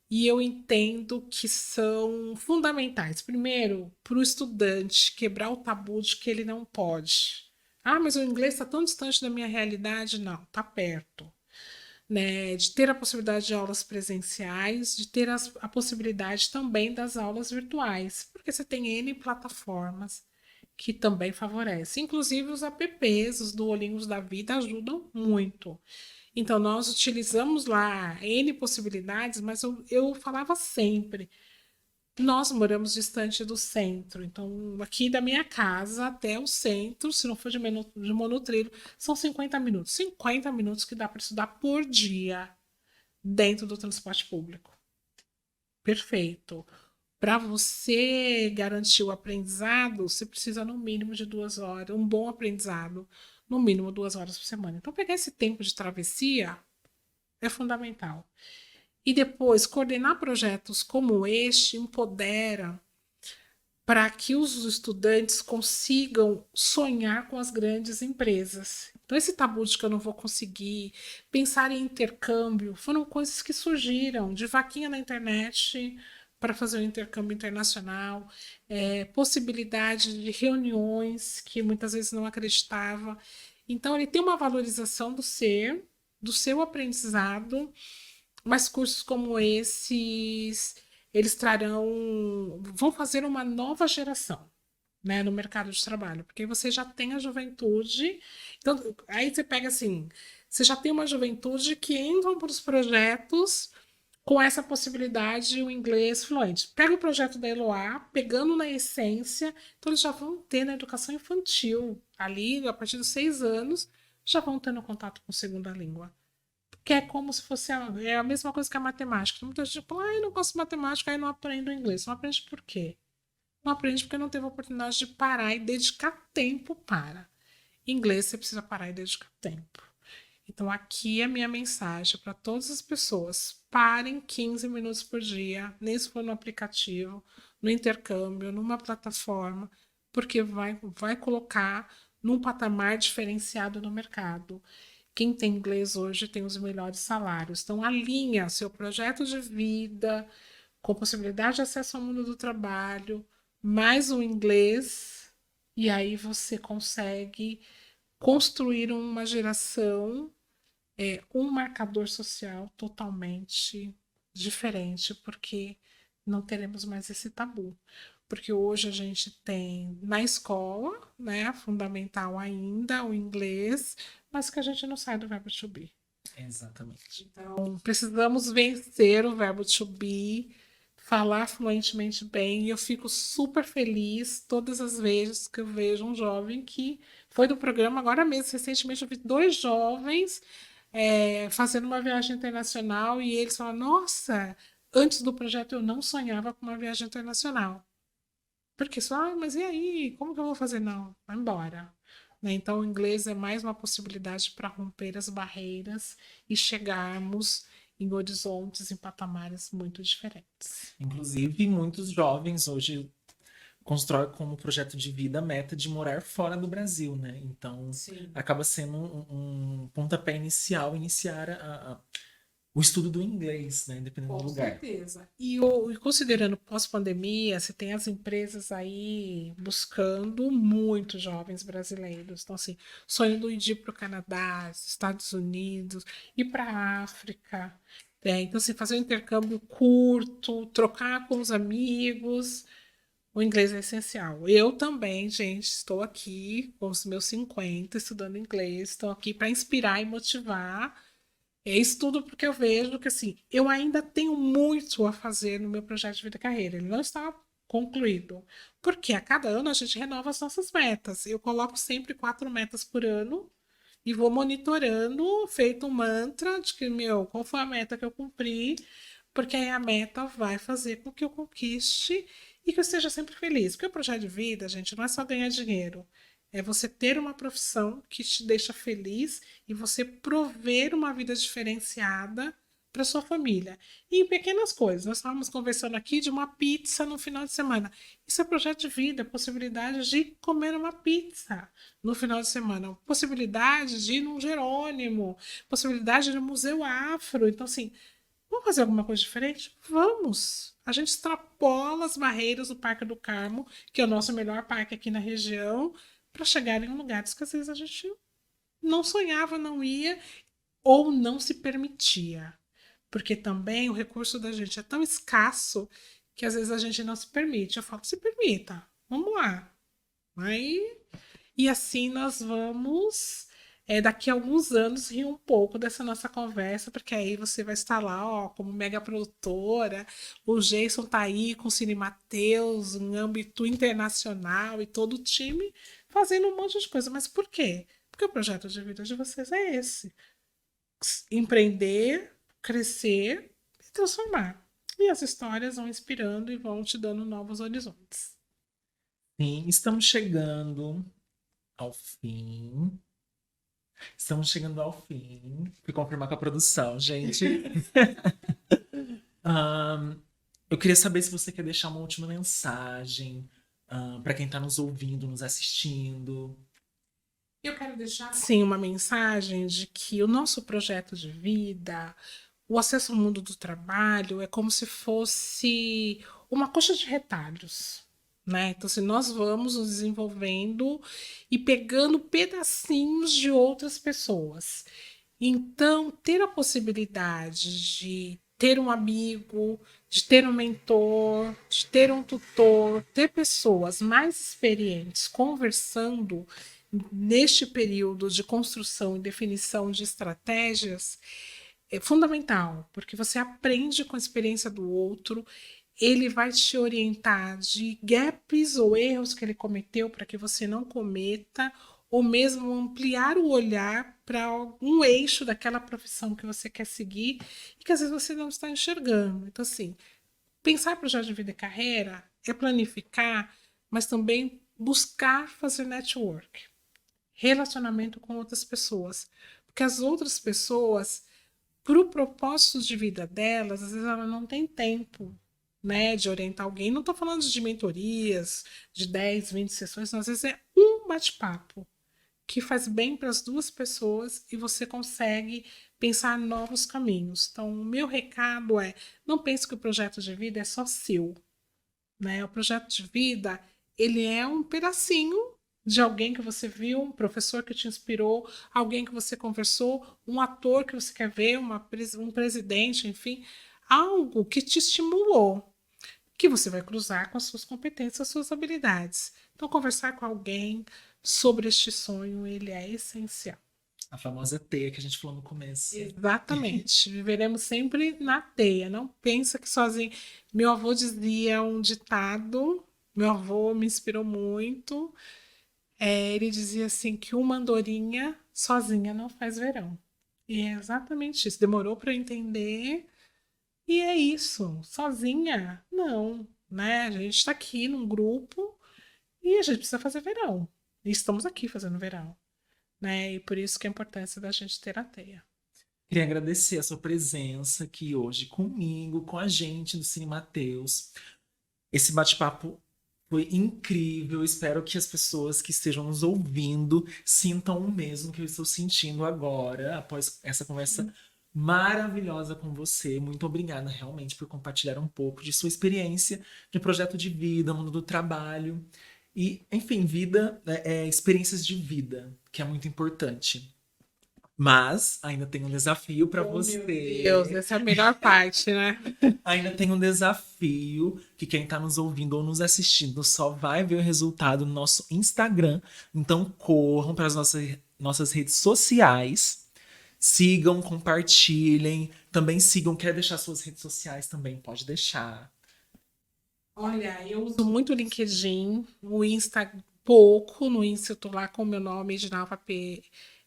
e eu entendo que são fundamentais. Primeiro, para o estudante quebrar o tabu de que ele não pode. Ah, mas o inglês está tão distante da minha realidade. Não, está perto. Né, de ter a possibilidade de aulas presenciais, de ter a possibilidade também das aulas virtuais, porque você tem N plataformas que também favorecem. Inclusive os apps, os Duolingos da vida ajudam muito. Então, nós utilizamos lá N possibilidades, mas eu falava sempre, nós moramos distante do centro, então aqui da minha casa até o centro, se não for de monotrilho, são 50 minutos. 50 minutos que dá para estudar por dia dentro do transporte público. Perfeito. Para você garantir o aprendizado, você precisa no mínimo de 2 horas, um bom aprendizado, no mínimo 2 horas por semana. Então, pegar esse tempo de travessia é fundamental. E depois, coordenar projetos como este empodera para que os estudantes consigam sonhar com as grandes empresas. Então, esse tabu de que eu não vou conseguir, pensar em intercâmbio, foram coisas que surgiram de vaquinha na internet para fazer o intercâmbio internacional, possibilidade de reuniões que muitas vezes não acreditava. Então, ele tem uma valorização do seu aprendizado, mas cursos como esses, eles vão fazer uma nova geração, né, no mercado de trabalho, porque você já tem a juventude, então aí você pega assim, você já tem uma juventude que entram para os projetos com essa possibilidade o inglês fluente. Pega o projeto da Eloá, pegando na essência, então eles já vão ter na educação infantil, ali a partir dos 6 anos, já vão tendo contato com segunda língua, que é como se fosse a mesma coisa que a matemática. Muita gente fala, eu não gosto de matemática, aí não aprendo inglês. Não aprende por quê? Não aprende porque não teve a oportunidade de parar e dedicar tempo para. Em inglês você precisa parar e dedicar tempo. Então aqui é a minha mensagem para todas as pessoas. Parem 15 minutos por dia, nem se for no aplicativo, no intercâmbio, numa plataforma, porque vai colocar num patamar diferenciado no mercado. Quem tem inglês hoje tem os melhores salários. Então, alinha seu projeto de vida com possibilidade de acesso ao mundo do trabalho, mais o inglês, e aí você consegue construir uma geração, um marcador social totalmente diferente, porque não teremos mais esse tabu. Porque hoje a gente tem na escola, né, fundamental ainda, o inglês, mas que a gente não sai do verbo to be. Exatamente. Então, precisamos vencer o verbo to be, falar fluentemente bem, e eu fico super feliz todas as vezes que eu vejo um jovem que foi do programa agora mesmo. Recentemente eu vi 2 jovens fazendo uma viagem internacional e eles falam, nossa, antes do projeto eu não sonhava com uma viagem internacional. Porque só, mas e aí? Como que eu vou fazer? Não, vai embora. Né? Então, o inglês é mais uma possibilidade para romper as barreiras e chegarmos em horizontes, em patamares muito diferentes. Inclusive, muitos jovens hoje constroem como projeto de vida a meta de morar fora do Brasil, né? Então, Sim. acaba sendo um pontapé inicial, iniciar o estudo do inglês, né? Dependendo do Com lugar. certeza. E considerando pós-pandemia, você tem as empresas aí buscando muitos jovens brasileiros. Então, assim, sonhando de ir para o Canadá, Estados Unidos, ir para a África. Então, assim, fazer um intercâmbio curto, trocar com os amigos. O inglês é essencial. Eu também, gente, estou aqui com os meus 50 estudando inglês. Estou aqui para inspirar e motivar. É isso tudo porque eu vejo que assim, eu ainda tenho muito a fazer no meu projeto de vida e carreira. Ele não está concluído. Porque a cada ano a gente renova as nossas metas. Eu coloco sempre 4 metas por ano e vou monitorando, feito um mantra de que, meu, qual foi a meta que eu cumpri, porque aí a meta vai fazer com que eu conquiste e que eu esteja sempre feliz. Porque o projeto de vida, gente, não é só ganhar dinheiro. É você ter uma profissão que te deixa feliz e você prover uma vida diferenciada para sua família. E em pequenas coisas. Nós estávamos conversando aqui de uma pizza no final de semana. Isso é projeto de vida, possibilidade de comer uma pizza no final de semana, possibilidade de ir num Jerônimo, possibilidade de ir no Museu Afro. Então, assim, vamos fazer alguma coisa diferente? Vamos! A gente extrapola as barreiras do Parque do Carmo, que é o nosso melhor parque aqui na região, para chegar em lugares que às vezes a gente não sonhava, não ia ou não se permitia. Porque também o recurso da gente é tão escasso que às vezes a gente não se permite. Eu falo, se permita, vamos lá. Aí e assim nós vamos, daqui a alguns anos, rir um pouco dessa nossa conversa, porque aí você vai estar lá, ó, como mega produtora, o Jason tá aí com o Cine Mateus, em âmbito internacional e todo o time fazendo um monte de coisa. Mas por quê? Porque o projeto de vida de vocês é esse: empreender, crescer e transformar. E as histórias vão inspirando e vão te dando novos horizontes. Sim, estamos chegando ao fim. Estamos chegando ao fim. Fui confirmar com a produção, gente. Ahn, eu queria saber se você quer deixar uma última mensagem para quem está nos ouvindo, nos assistindo. Eu quero deixar, sim, uma mensagem de que o nosso projeto de vida, o acesso ao mundo do trabalho, é como se fosse uma coxa de retalhos. Né? Então, se nós vamos nos desenvolvendo e pegando pedacinhos de outras pessoas. Então, ter a possibilidade de ter um amigo, de ter um mentor, de ter um tutor, ter pessoas mais experientes conversando neste período de construção e definição de estratégias é fundamental, porque você aprende com a experiência do outro, ele vai te orientar de gaps ou erros que ele cometeu para que você não cometa, ou mesmo ampliar o olhar para algum eixo daquela profissão que você quer seguir e que às vezes você não está enxergando. Então, assim, pensar projeto de vida e carreira é planificar, mas também buscar fazer network, relacionamento com outras pessoas. Porque as outras pessoas, para o propósito de vida delas, às vezes ela não tem tempo, né, de orientar alguém. Não estou falando de mentorias, de 10, 20 sessões, não. Às vezes é um bate-papo que faz bem para as duas pessoas e você consegue pensar novos caminhos. Então, o meu recado é: não pense que o projeto de vida é só seu, né? O projeto de vida, ele é um pedacinho de alguém que você viu, um professor que te inspirou, alguém que você conversou, um ator que você quer ver, um presidente, enfim, algo que te estimulou, que você vai cruzar com as suas competências, as suas habilidades. Então, conversar com alguém sobre este sonho, ele é essencial. A famosa teia que a gente falou no começo. Exatamente. Viveremos sempre na teia. Não pensa que sozinho. Meu avô dizia um ditado, meu avô me inspirou muito. Ele dizia assim que uma andorinha sozinha não faz verão. E é exatamente isso. Demorou para eu entender. E é isso. Sozinha, não. Né? A gente está aqui num grupo e a gente precisa fazer verão. E estamos aqui fazendo verão. Né? E por isso que é a importância da gente ter a teia. Queria agradecer a sua presença aqui hoje comigo, com a gente do Cine Mateus. Esse bate-papo foi incrível. Espero que as pessoas que estejam nos ouvindo sintam o mesmo que eu estou sentindo agora, após essa conversa maravilhosa com você. Muito obrigada realmente por compartilhar um pouco de sua experiência de projeto de vida, mundo do trabalho e, enfim, vida, experiências de vida, que é muito importante. Mas ainda tem um desafio para Oh, meu Deus, você. essa é a melhor parte, né? Ainda tem um desafio que quem está nos ouvindo ou nos assistindo só vai ver o resultado no nosso Instagram. Então corram para as nossas redes sociais. Sigam, compartilhem. Também sigam. Quer deixar suas redes sociais também? Pode deixar. Olha, eu uso muito o LinkedIn, o Insta pouco, no Insta eu tô lá com o meu nome, Edinalva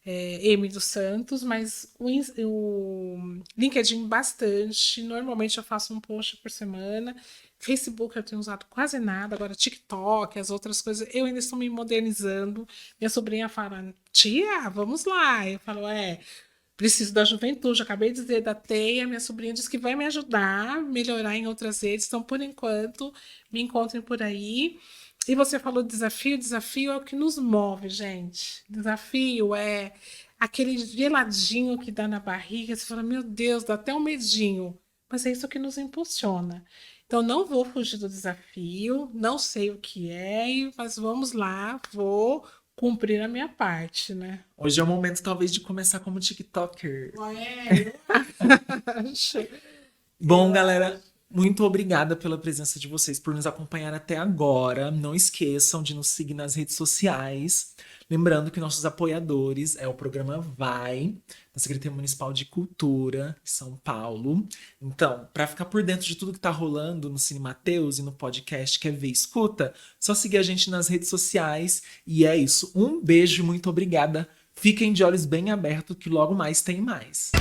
M dos Santos, mas o LinkedIn bastante, normalmente eu faço um post por semana, Facebook eu tenho usado quase nada, agora TikTok, as outras coisas, eu ainda estou me modernizando, minha sobrinha fala, tia, vamos lá, eu falo, preciso da juventude, acabei de dizer da TEIA, minha sobrinha disse que vai me ajudar a melhorar em outras redes, então por enquanto me encontrem por aí. E você falou desafio, desafio é o que nos move, gente. Desafio é aquele geladinho que dá na barriga, você fala, meu Deus, dá até um medinho, mas é isso que nos impulsiona. Então não vou fugir do desafio, não sei o que é, mas vamos lá, vou cumprir a minha parte, né? Hoje é o momento, talvez, de começar como TikToker. É, eu acho. Bom, galera, muito obrigada pela presença de vocês, por nos acompanhar até agora. Não esqueçam de nos seguir nas redes sociais. Lembrando que nossos apoiadores é o programa Vai, da Secretaria Municipal de Cultura, de São Paulo. Então, para ficar por dentro de tudo que tá rolando no Cine Mateus e no podcast Quer Ver Escuta, só seguir a gente nas redes sociais. E é isso. Um beijo e muito obrigada. Fiquem de olhos bem abertos que logo mais tem mais.